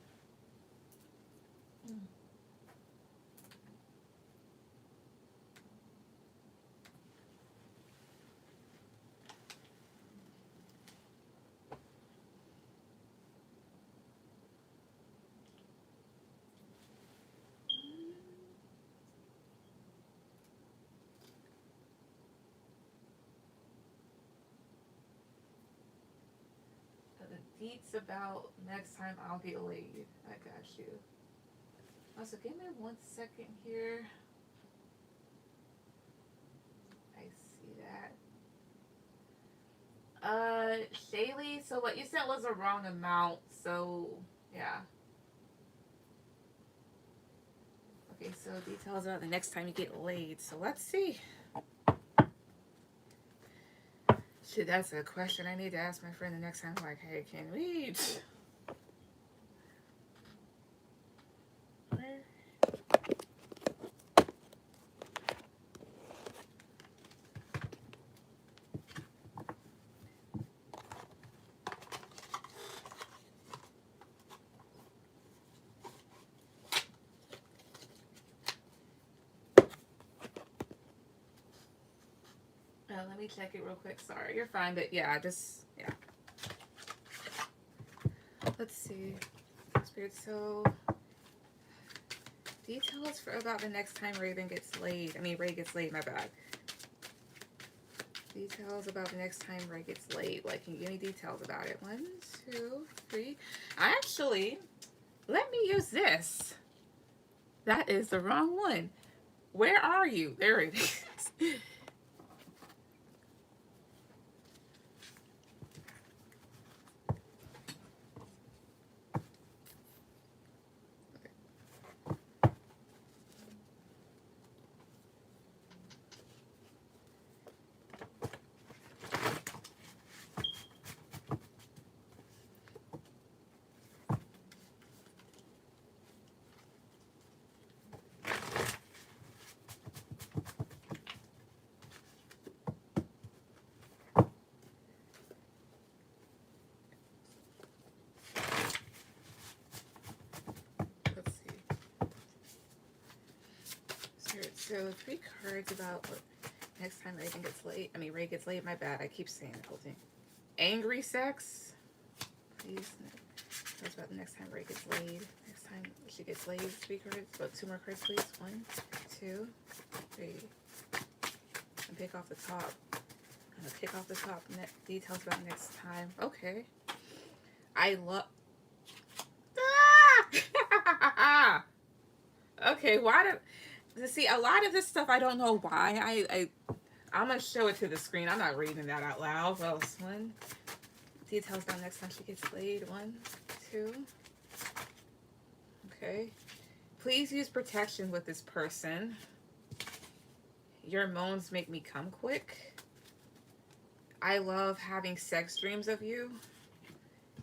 [SPEAKER 1] deets about next time I'll get laid. I got you. Also, give me 1 second here. I see that. Shaylee, so what you said was a wrong amount, so yeah. Okay, so details about the next time you get laid. So let's see. Shit, that's a question I need to ask my friend the next time. Like, hey, can we? Let me check it real quick. Sorry, you're fine, but yeah, yeah. Let's see. Spirit, so details for about the next time Raven gets laid. I mean, Ray gets laid, my bad. Details about the next time Ray gets laid. Like, can you give me details about it? 1, 2, 3. Actually, let me use this. That is the wrong one. Where are you? There it is. So 3 cards about what next time Raven gets late. I mean, Ray gets late. My bad. I keep saying the whole thing. Angry sex. Please. That's about the next time Ray gets laid. Next time she gets laid. 3 cards. About 2 more cards, please. 1, 2, 3. And pick off the top. I'm gonna pick off the top. Details about next time. Okay. I love. Ah! Okay. Why do? See, a lot of this stuff, I don't know why. I'm going to show it to the screen. I'm not reading that out loud. Well, 1. Details about next time she gets laid. 1, 2. Okay. Please use protection with this person. Your moans make me come quick. I love having sex dreams of you.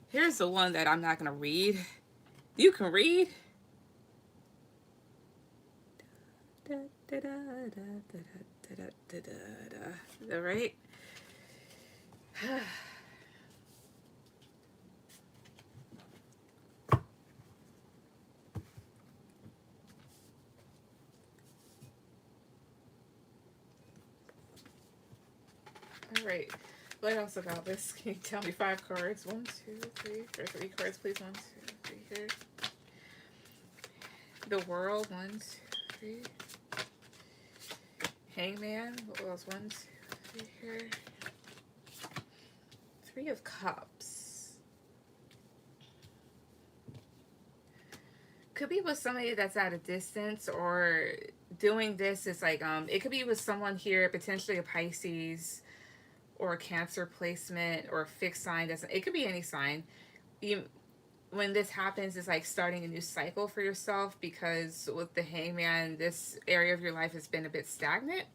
[SPEAKER 1] Here's the one that I'm not going to read. You can read. All right. All right. What else about this? Can you tell me 5 cards? 1, 2, 3. Or 3 cards, please. 1, 2, 3 here. The World. 1, 2, 3. Hangman. What else? 1, 2, 3 here. 3 of Cups. Could be with somebody that's at a distance, or doing this is like it could be with someone here, potentially a Pisces or a Cancer placement or a fixed sign. It could be any sign. When this happens, it's like starting a new cycle for yourself, because with the Hangman, this area of your life has been a bit stagnant.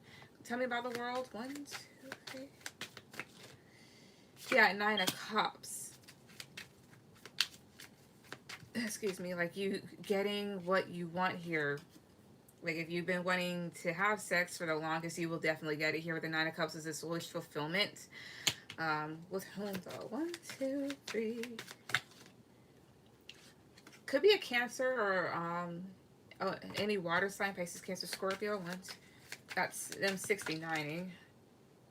[SPEAKER 1] Tell me about the World. 1, 2, 3. Yeah, 9 of Cups. Excuse me, like you getting what you want here. Like if you've been wanting to have sex for the longest, you will definitely get it here with the 9 of Cups. Is this wish fulfillment? With whom though? 1, 2, 3. Could be a Cancer or any water sign, Pisces, Cancer, Scorpio. 1, 2. That's them 69ing.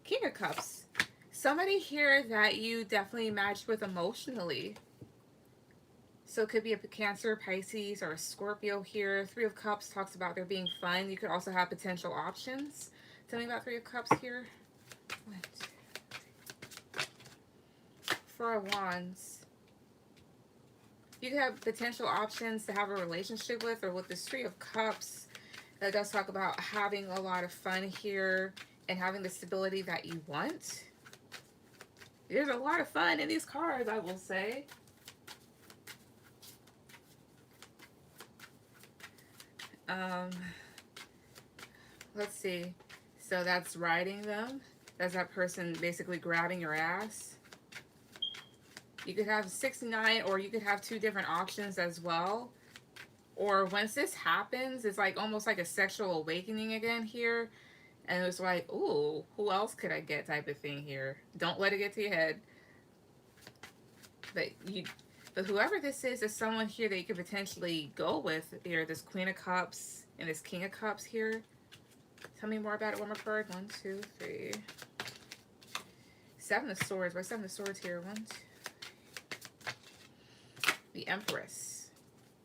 [SPEAKER 1] King of Cups. Somebody here that you definitely matched with emotionally. So it could be a Cancer, Pisces, or a Scorpio here. 3 of Cups talks about there being fun. You could also have potential options. Tell me about 3 of Cups here. 1, 2, 3. 4 of Wands. You could have potential options to have a relationship with, or with this Three of Cups, that does talk about having a lot of fun here and having the stability that you want. There's a lot of fun in these cards, I will say. Um, let's see. So that's riding them. That's that person basically grabbing your ass. You could have 69, or you could have two different options as well. Or once this happens, it's like almost like a sexual awakening again here. And it's like, ooh, who else could I get type of thing here. Don't let it get to your head. But whoever this is someone here that you could potentially go with here. This Queen of Cups and this King of Cups here. Tell me more about it. One more card. 1, 2, 3. Seven of Swords. Why Seven of Swords here? 1, 2. The Empress.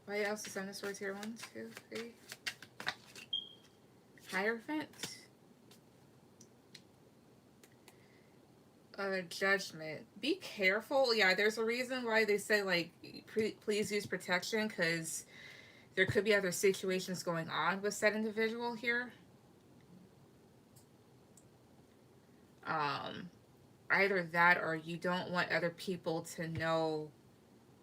[SPEAKER 1] Why else is Seven of Swords here? 1, 2, 3. Hierophant. Judgment. Be careful. Yeah, there's a reason why they say, like, please use protection, because there could be other situations going on with said individual here. Either that, or you don't want other people to know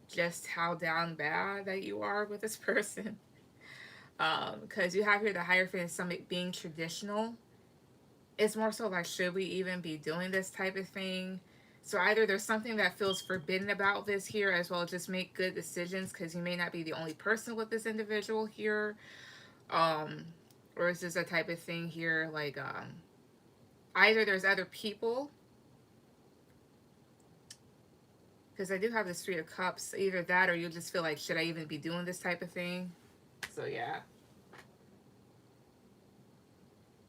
[SPEAKER 1] just how down bad that you are with this person. Because you have here the Hierophant, something being traditional. It's more so like, should we even be doing this type of thing? So either there's something that feels forbidden about this here, as well as just make good decisions, because you may not be the only person with this individual here. Or is this a type of thing here, like, either there's other people, because I do have this Three of Cups. Either that, or you just feel like, should I even be doing this type of thing? So yeah.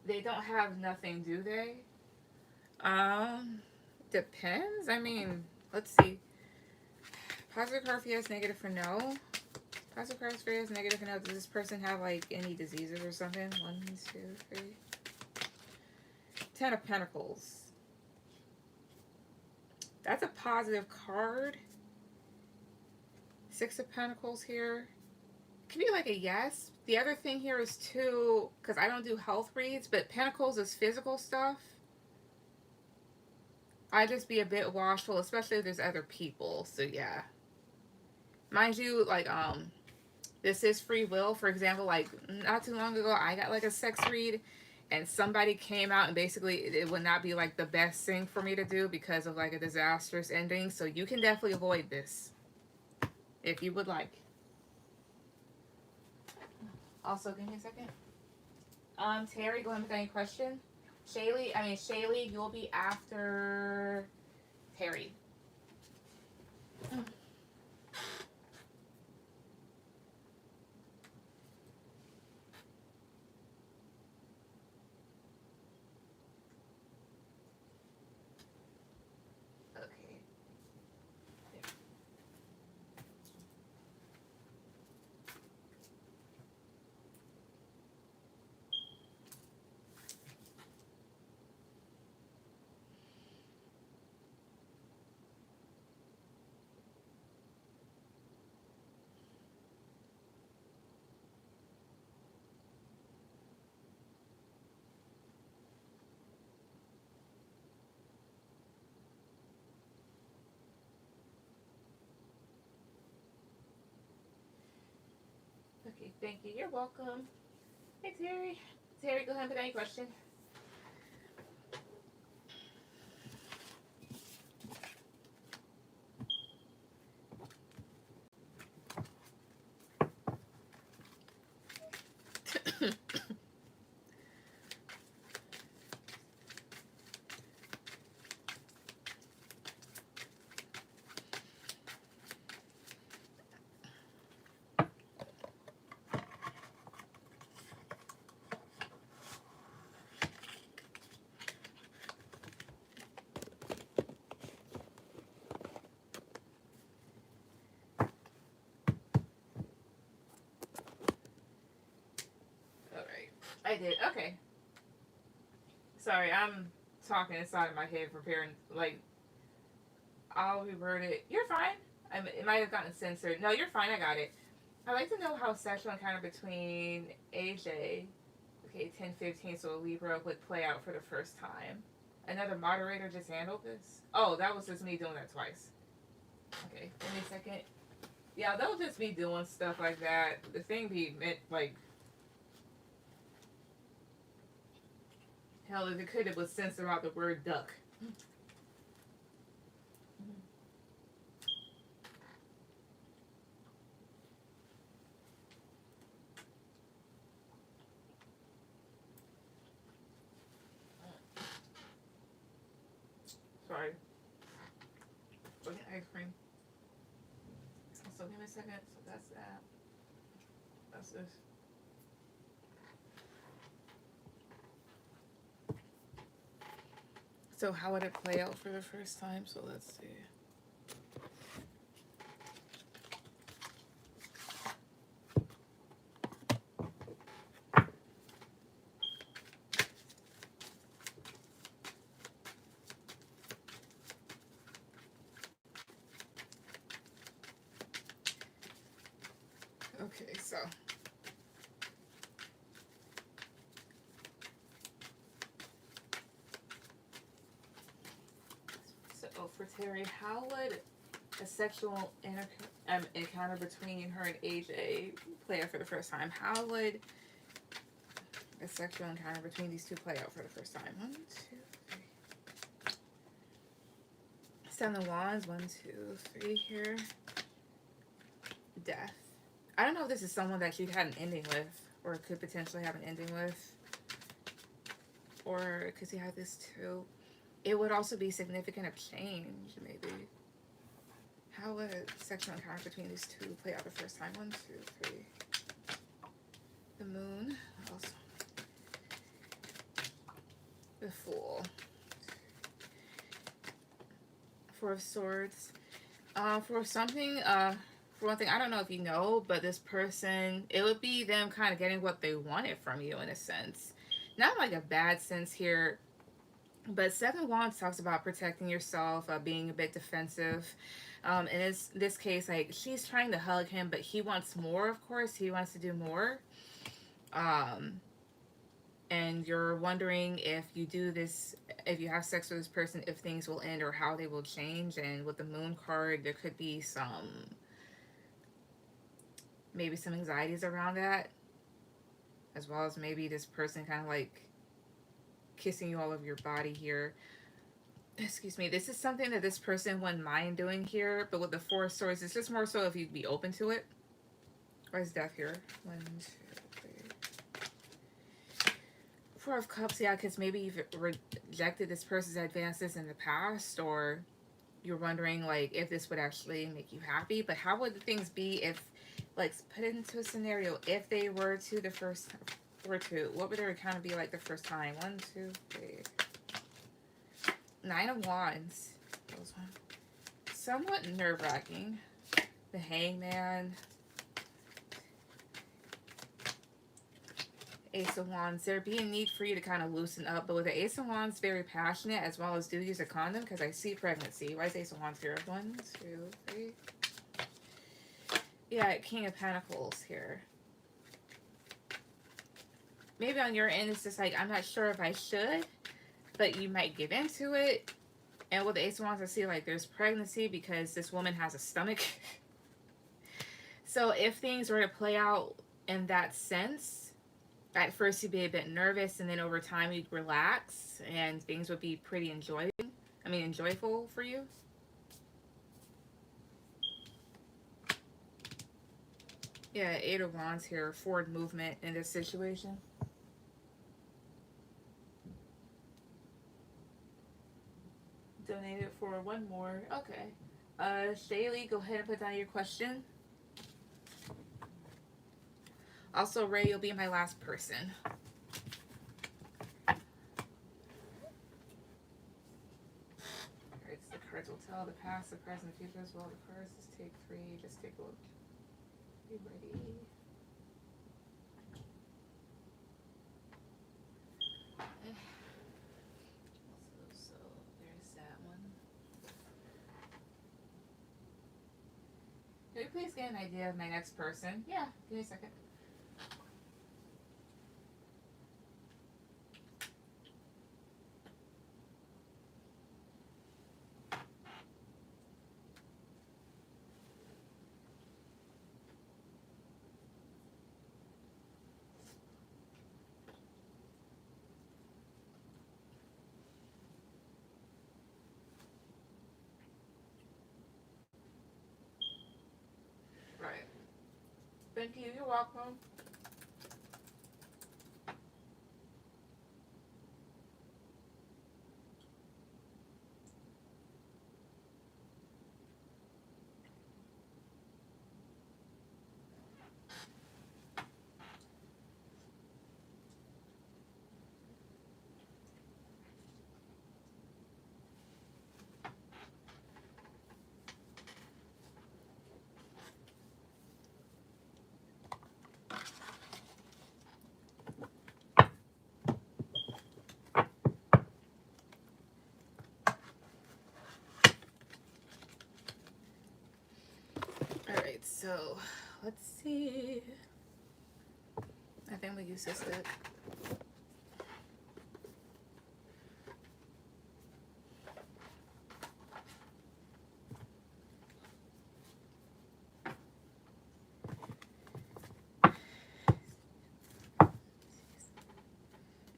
[SPEAKER 1] They don't have nothing, do they? Depends. I mean, let's see. Positive card for yes, negative for no. Positive cards for yes, negative for no. Does this person have, like, any diseases or something? 1, 2, 3. 10 of Pentacles. That's a positive card. 6 of Pentacles here. Could be like a yes. The other thing here is too, because I don't do health reads, but Pentacles is physical stuff. I just be a bit watchful, especially if there's other people. So yeah. Mind you, like, this is free will. For example, like, not too long ago, I got like a sex read, and somebody came out and basically it would not be like the best thing for me to do because of like a disastrous ending. So you can definitely avoid this if you would like. Also, give me a second. Terry, go ahead with any question. Shaylee, you'll be after Terry. Okay, thank you. You're welcome. Hey, Terry. Terry, go ahead with any question. I did. Okay. Sorry, I'm talking inside of my head, preparing, like, I'll revert it. You're fine. It might have gotten censored. No, you're fine. I got it. I'd like to know how sexual encounter between AJ, okay, 10-15, so a Libra, would play out for the first time. Another moderator just handled this? Oh, that was just me doing that twice. Okay, give me a second. Yeah, they'll just be doing stuff like that. The thing be meant, like, hell, if it could, it would censor out the word duck. Sorry. Go get ice cream. So give me a second. So that's that. That's this. So how would it play out for the first time? So let's see. Okay, so for Terry, how would a sexual encounter between her and AJ play out for the first time? How would a sexual encounter between these two play out for the first time? 1, 2, 3. 7 of Wands. 1, 2, 3 here. Death. I don't know if this is someone that you've had an ending with, or could potentially have an ending with, or because you have this too. It would also be significant of change, maybe. How would a sexual encounter between these two play out the first time? 1, 2, 3. The Moon. Also. The Fool. 4 of Swords. For something, for one thing, I don't know if you know, but this person, it would be them kind of getting what they wanted from you in a sense. Not like a bad sense here, but 7 Wands talks about protecting yourself, being a bit defensive. In this case, like, she's trying to hug him, but he wants more, of course. He wants to do more. And you're wondering if you do this, if you have sex with this person, if things will end or how they will change. And with the Moon card, there could be maybe some anxieties around that, as well as maybe this person kind of like kissing you all over your body here. Excuse me. This is something that this person wouldn't mind doing here, but with the 4 of Swords, it's just more so if you'd be open to it. Where's Death here? 1, 2, 3. 4 of Cups, yeah, because maybe you've rejected this person's advances in the past, or you're wondering like if this would actually make you happy. But how would things be if, like, put it into a scenario, if they were to what would their encounter be like the first time? 1, 2, 3. 9 of Wands. Somewhat nerve-wracking. The Hangman. Ace of Wands. There'd be a need for you to kind of loosen up, but with the Ace of Wands, very passionate, as well as do use a condom, because I see pregnancy. Why is Ace of Wands here? 1, 2, 3. Yeah, King of Pentacles here. Maybe on your end, it's just like, I'm not sure if I should, but you might give into it. And with the Ace of Wands, I see like there's pregnancy because this woman has a stomach. So if things were to play out in that sense, at first you'd be a bit nervous, and then over time you'd relax and things would be pretty enjoyable for you. Yeah, 8 of Wands here, forward movement in this situation. Donated for 1 more. Okay. Shaylee, go ahead and put down your question. Also, Ray, you'll be my last person. Alright, so the cards will tell the past, the present, the future as well. The cards, just take 3, just take a look. Be ready. So there's that one. Could you please get an idea of my next person? Yeah, give me a second. Right. Thank you. You're welcome. All right. So let's see. I think we use this deck.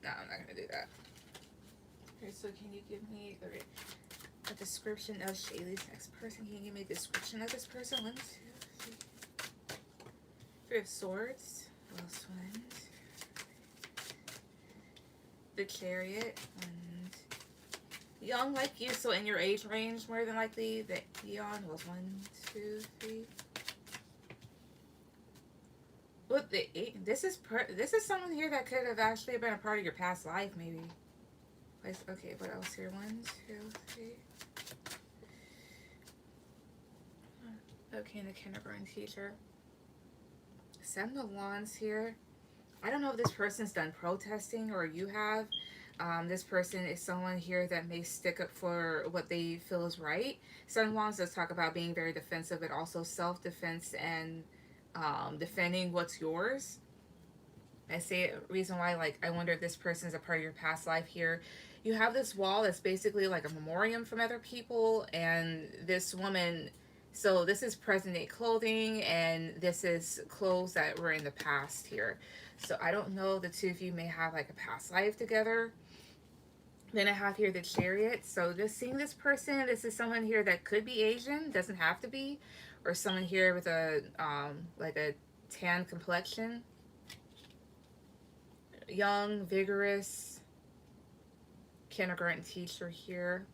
[SPEAKER 1] No, I'm not gonna do that. Okay, so can you give me a description of Shaylee's next person? Can you give me a description of this person? 1, 2, 3. 3 of Swords. What else? 1, 2, 3. The Chariot. And young like you, so in your age range, more than likely. The Eon was 1, 2, 3. Look, this is someone here that could have actually been a part of your past life, maybe. Okay, what else here? 1, 2, 3. Okay, and the kindergarten teacher. 7 of Wands here. I don't know if this person's done protesting or you have. This person is someone here that may stick up for what they feel is right. 7 of Wands does talk about being very defensive, but also self-defense and defending what's yours. I say reason why, like, I wonder if this person is a part of your past life here. You have this wall that's basically like a memoriam from other people, and this woman, so this is present day clothing, and this is clothes that were in the past here. So I don't know, the two of you may have like a past life together. Then I have here the Chariot. So just seeing this person, this is someone here that could be Asian, doesn't have to be, or someone here with a like a tan complexion. Young, vigorous kindergarten teacher here.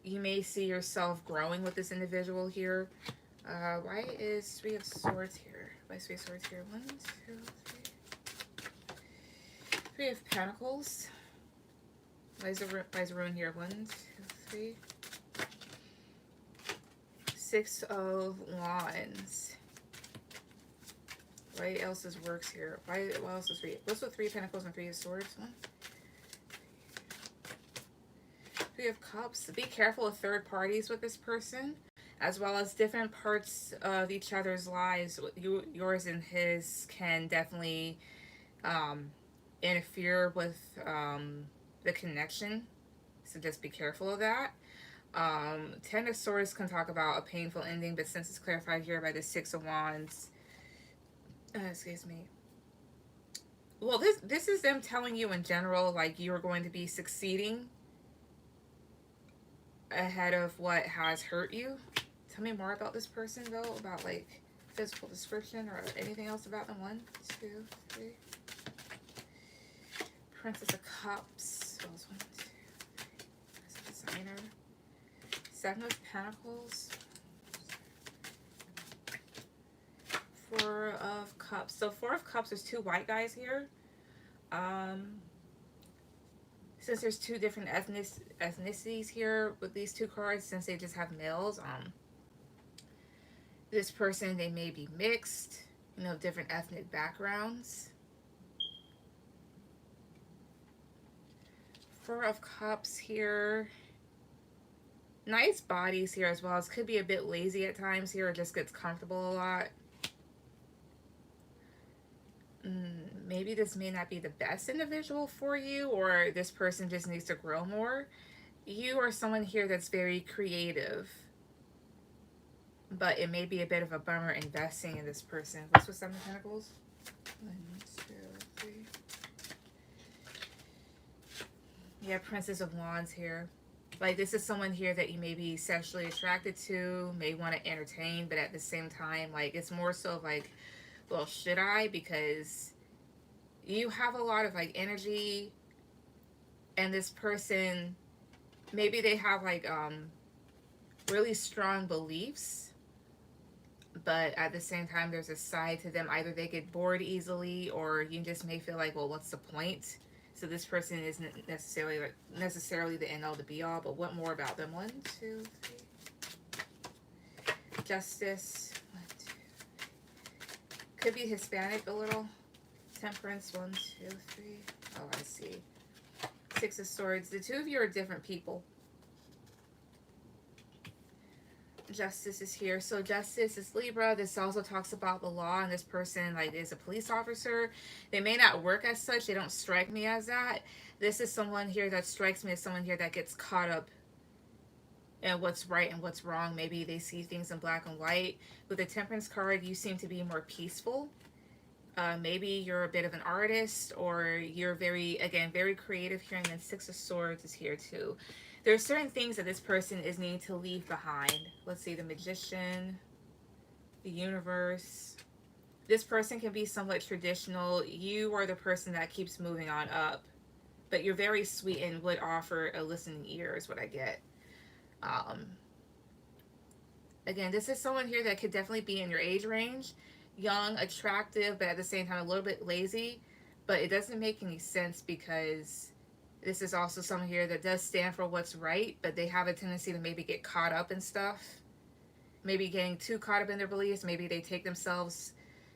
[SPEAKER 1] You may see yourself growing with this individual here. Why is 3 of Swords here? Why is 3 of Swords here? 1, 2, 3. 3 of Pentacles. Why is the Rune here? 1, 2, 3. 6 of Wands. Why else is works here? What else is 3? What's with 3 of Pentacles and 3 of Swords? 1. 3 of Cups. Be careful of third parties with this person, as well as different parts of each other's lives. Yours and his can definitely interfere with the connection, so just be careful of that. 10 of Swords can talk about a painful ending, but since it's clarified here by the 6 of Wands, excuse me. Well, this is them telling you in general, like, you're going to be succeeding ahead of what has hurt you. Tell me more about this person, though, about like physical description or anything else about them. 1, 2, 3. Princess of Cups. What was 1, 2, 3. As a designer. 7 of Pentacles. 4 of Cups. So 4 of Cups, there's 2 white guys here. Since there's 2 different ethnicities here with these 2 cards, since they just have males, this person, they may be mixed, you know, different ethnic backgrounds. 4 of Cups here. Nice bodies here as well. This could be a bit lazy at times here, or just gets comfortable a lot. Maybe this may not be the best individual for you, or this person just needs to grow more. You are someone here that's very creative, but it may be a bit of a bummer investing in this person. What's with 7 of Pentacles? 1, 2, 3. Yeah, Princess of Wands here. Like, this is someone here that you may be sexually attracted to, may want to entertain, but at the same time, like, it's more so like, well, should I? Because you have a lot of, like, energy, and this person, maybe they have, like, really strong beliefs, but at the same time, there's a side to them. Either they get bored easily, or you just may feel like, well, what's the point? So this person isn't necessarily the end all, the be all, but what more about them? 1, 2, 3. Justice. 1, 2. Could be Hispanic a little. Temperance. 1, 2, 3. Oh, I see. 6 of Swords. The two of you are different people. Justice is here. So Justice is Libra. This also talks about the law, and this person, like, is a police officer. They may not work as such. They don't strike me as that. This is someone here that strikes me as someone here that gets caught up in what's right and what's wrong. Maybe they see things in black and white. With the Temperance card, you seem to be more peaceful. Maybe you're a bit of an artist, or you're very creative here. And then 6 of Swords is here too. There are certain things that this person is needing to leave behind. Let's see, the Magician, the Universe. This person can be somewhat traditional. You are the person that keeps moving on up, but you're very sweet and would offer a listening ear is what I get. Again, this is someone here that could definitely be in your age range. Young, attractive, but at the same time a little bit lazy. But it doesn't make any sense, because this is also someone here that does stand for what's right, but they have a tendency to maybe get caught up in stuff. Maybe getting too caught up in their beliefs. Maybe they take themselves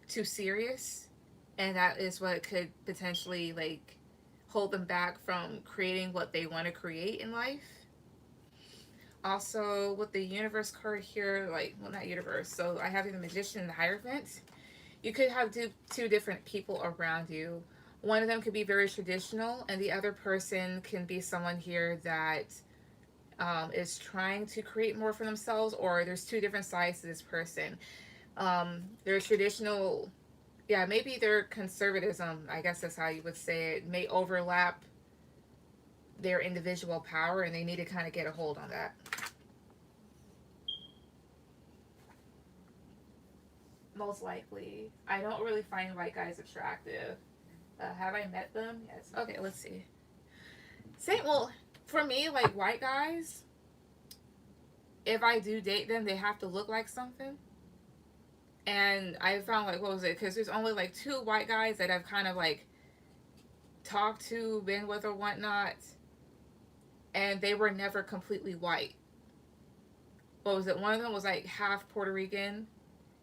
[SPEAKER 1] too serious. And that is what could potentially, like, hold them back from creating what they want to create in life. Also, with the Universe card here, like, well, not Universe. So I have the Magician and the Hierophant. You could have two different people around you. One of them could be very traditional, and the other person can be someone here that is trying to create more for themselves, or there's two different sides to this person. They're traditional, yeah, maybe their conservatism, I guess that's how you would say it, may overlap their individual power, and they need to kind of get a hold on that. Most likely. I don't really find white guys attractive. Have I met them? Yes. Okay, let's see. Well, for me, like, white guys, if I do date them, they have to look like something. And I found, like, what was it? Because there's only, like, 2 white guys that I've kind of, like, talked to, been with, or whatnot. And they were never completely white. What was it? One of them was, like, half Puerto Rican.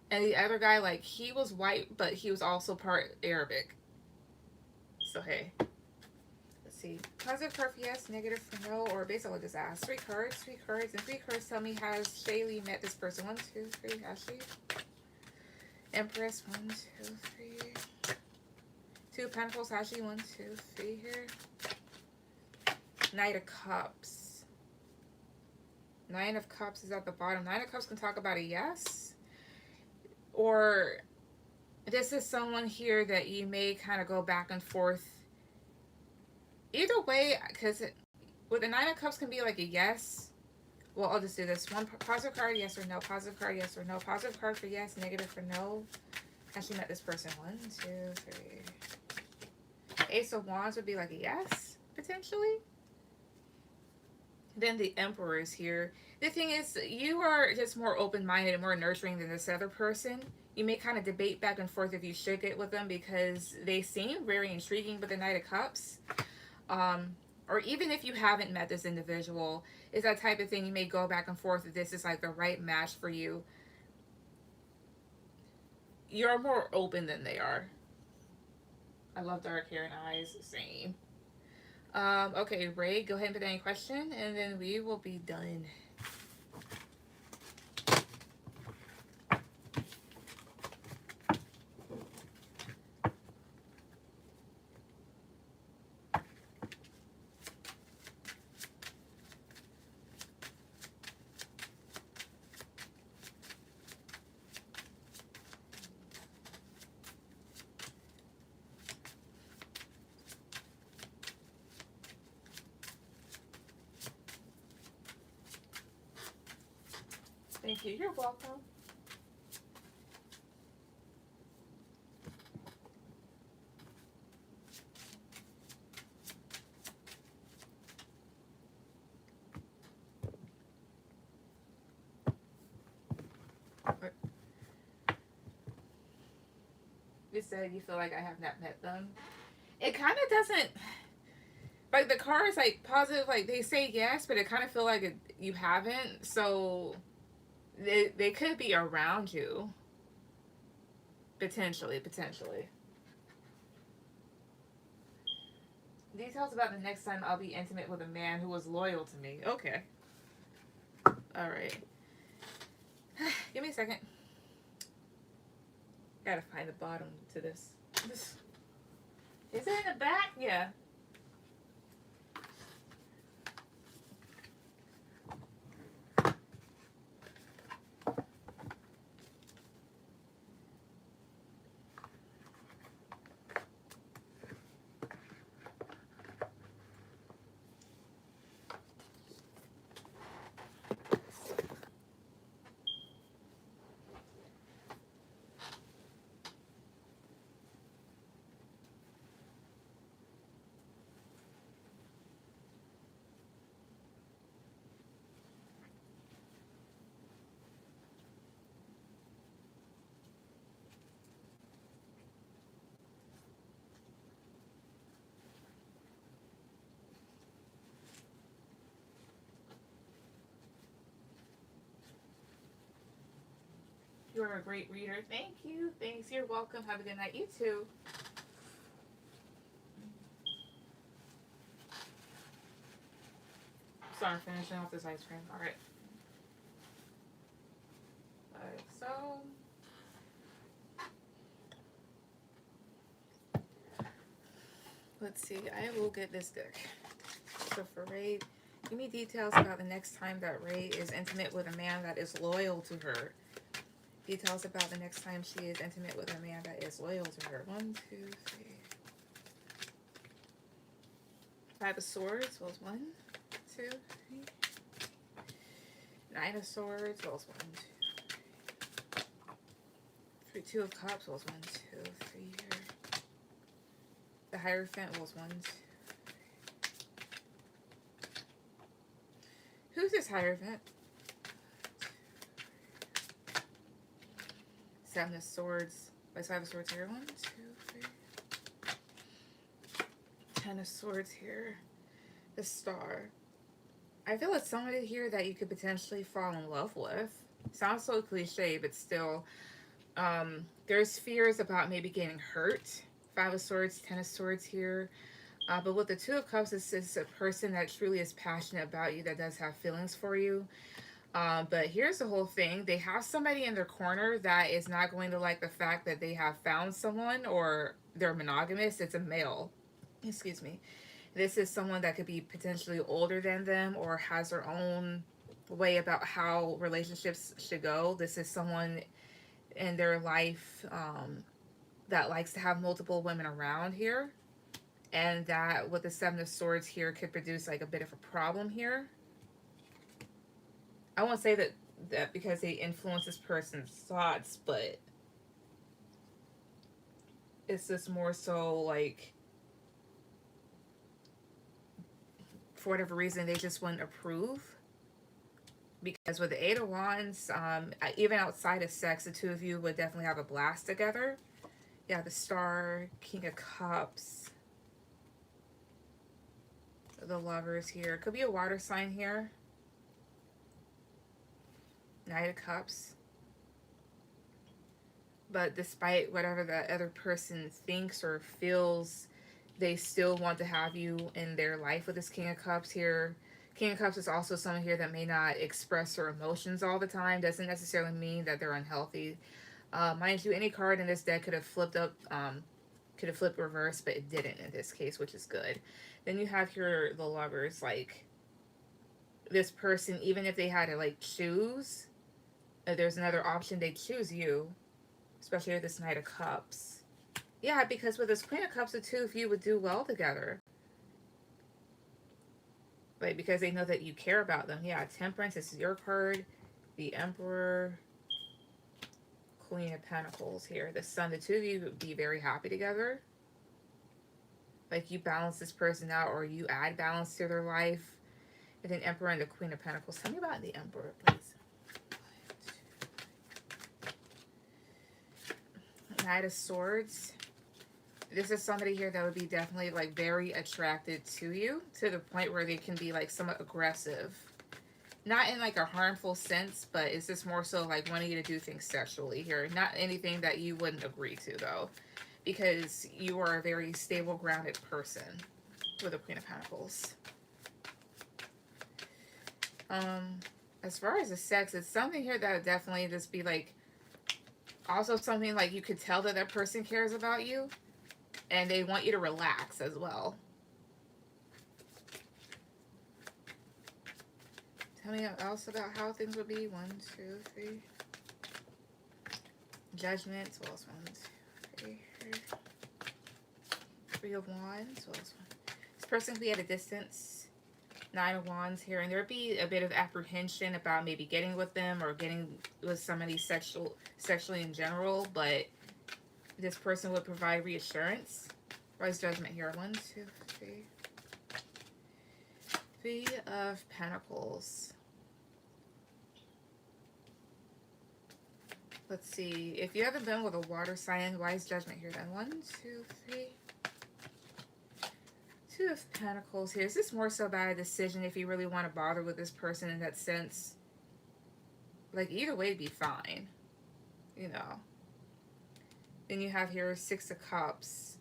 [SPEAKER 1] And the other guy, like, he was white, but he was also part Arabic. So, hey. Let's see. Positive card for yes, negative for no, or basically I'll just ask. 3 cards, 3 cards, and 3 cards tell me, has Shaylee met this person? 1, 2, 3, has she? Empress, 1, 2, 3. 2 of Pentacles, has she? 1, 2, 3 here. Knight of Cups. 9 of Cups is at the bottom. 9 of Cups can talk about a yes. Or this is someone here that you may kind of go back and forth. Either way, because with the 9 of Cups can be like a yes. Well, I'll just do this. 1 positive card, yes or no. Positive card, yes or no. Positive card for yes, negative for no. Has she met this person? 1, 2, 3. Ace of Wands would be like a yes, potentially. Then the Emperor is here. The thing is, you are just more open-minded and more nurturing than this other person. You may kind of debate back and forth if you should get with them, because they seem very intriguing with the Knight of Cups. Or even if you haven't met this individual, it's that type of thing you may go back and forth if this is like the right match for you. You're more open than they are. I love dark hair and eyes. Same. Okay, Ray, go ahead and put any question, and then we will be done. Thank you. You're welcome. You said you feel like I have not met them. It kind of doesn't. Like the car is like positive, like they say yes, but it kind of feel like you haven't. So they could be around you potentially. Details about the next time I'll be intimate with a man who was loyal to me. Okay. All right. Give me a second. Gotta find the bottom to this. Is it in the back? Yeah. You're a great reader. Thank you. Thanks. You're welcome. Have a good night. You too. Sorry, finishing off this ice cream. All right. Like so. Let's see. I will get this deck. So for Ray, give me details about the next time that Ray is intimate with a man that is loyal to her. Details about the next time she is intimate with a man that is loyal to her. 1, 2, 3. 5 of Swords was 1, 2, 3. 9 of Swords was 1, 2, 3. 2 of Cups was 1, 2, 3 here. The Hierophant was 1, 2. Who's this Hierophant? 7 of Swords. Let's 5 of Swords here. 1, 2, 3. 10 of Swords here. The Star. I feel it's somebody here that you could potentially fall in love with. Sounds so cliche, but still. There's fears about maybe getting hurt. 5 of Swords, 10 of Swords here. But with the 2 of Cups, this is a person that truly is passionate about you, that does have feelings for you. But here's the whole thing. They have somebody in their corner that is not going to like the fact that they have found someone or they're monogamous. It's a male. Excuse me. This is someone that could be potentially older than them or has their own way about how relationships should go. This is someone in their life that likes to have multiple women around here. And that with the 7 of Swords here could produce like a bit of a problem here. I won't say that because they influence this person's thoughts, but it's just more so like for whatever reason they just wouldn't approve. Because with the 8 of Wands, even outside of sex, the two of you would definitely have a blast together. Yeah, the Star, King of Cups, the Lovers here. Could be a water sign here. Knight of Cups. But despite whatever the other person thinks or feels, they still want to have you in their life with this King of Cups here. King of Cups is also someone here that may not express their emotions all the time. Doesn't necessarily mean that they're unhealthy. Mind you, any card in this deck could have flipped up, could have flipped reverse, but it didn't in this case, which is good. Then you have here the Lovers. Like, this person, even if they had to, like, choose, there's another option, they choose you. Especially with this Knight of Cups. Yeah, because with this Queen of Cups, the two of you would do well together. Like, because they know that you care about them. Yeah, Temperance, this is your card. The Emperor, Queen of Pentacles here. The Sun. The two of you would be very happy together. Like you balance this person out, or you add balance to their life. And then Emperor and the Queen of Pentacles. Tell me about the Emperor, please. Knight of Swords. This is somebody here that would be definitely like very attracted to you, to the point where they can be like somewhat aggressive. Not in like a harmful sense, but it's just more so like wanting you to do things sexually here. Not anything that you wouldn't agree to though, because you are a very stable, grounded person with the Queen of Pentacles. As far as the sex, it's something here that would definitely just be like, also something like you could tell that that person cares about you and they want you to relax as well. Tell me else about how things would be. 1, 2, 3. Judgment. So else 1, 2, 3. 3 of Wands. So else 1. This person could be at a distance. 9 of Wands here, and there'd be a bit of apprehension about maybe getting with them or getting with somebody sexually in general, but this person would provide reassurance. Wise Judgment here. 1, 2, 3. 3 of Pentacles. Let's see. If you haven't been with a water sign, Wise Judgment here then. 1, 2, 3. 2 of Pentacles here. Is this more so about a decision if you really want to bother with this person in that sense? Like, either way would be fine. You know. Then you have here 6 of Cups.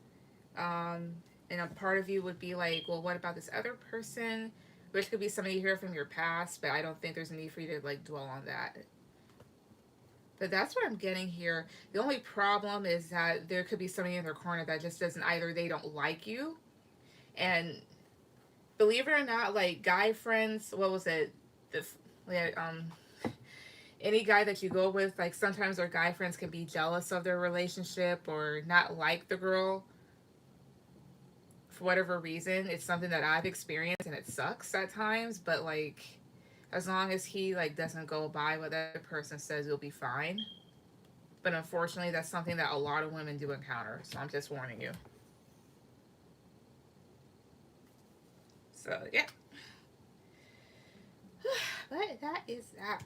[SPEAKER 1] And a part of you would be like, well, what about this other person? Which could be somebody you hear from your past, but I don't think there's a need for you to, like, dwell on that. But that's what I'm getting here. The only problem is that there could be somebody in their corner that just doesn't, either they don't like you. And believe it or not, like, guy friends, what was it? Any guy that you go with, like, sometimes their guy friends can be jealous of their relationship or not like the girl for whatever reason. It's something that I've experienced and it sucks at times, but like, as long as he like doesn't go by what that person says, you'll be fine. But unfortunately, that's something that a lot of women do encounter, so I'm just warning you. So yeah. But that is that.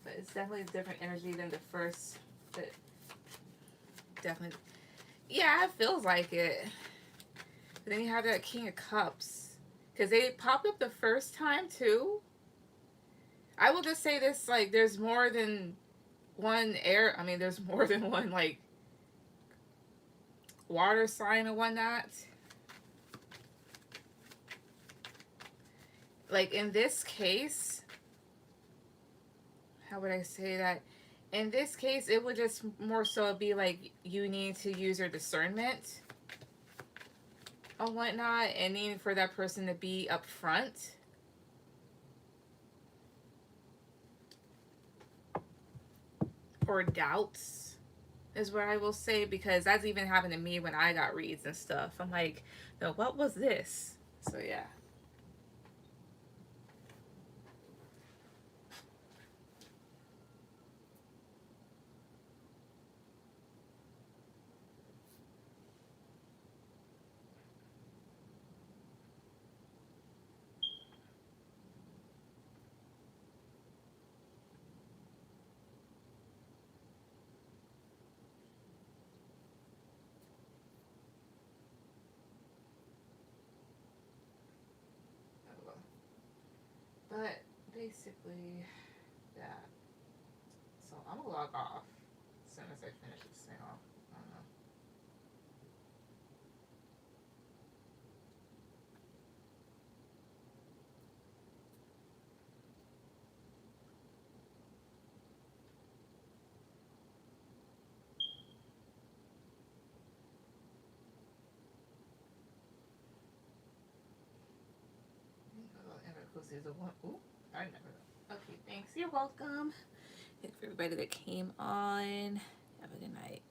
[SPEAKER 1] But it's definitely a different energy than the first. But definitely, yeah, it feels like it. But then you have that King of Cups, because they popped up the first time too. I will just say this: like, there's more than one air. I mean, there's more than one like water sign and whatnot. Like in this case, how would I say that? In this case, it would just more so be like you need to use your discernment or whatnot, and needing for that person to be upfront. Or doubts is what I will say, because that's even happened to me when I got reads and stuff. I'm like, no, what was this? So yeah. basically that. So I'm gonna log off as soon as I finish this thing off. I don't know. Ooh, I never know. Okay, thanks. You're welcome. Thanks for everybody that came on. Have a good night.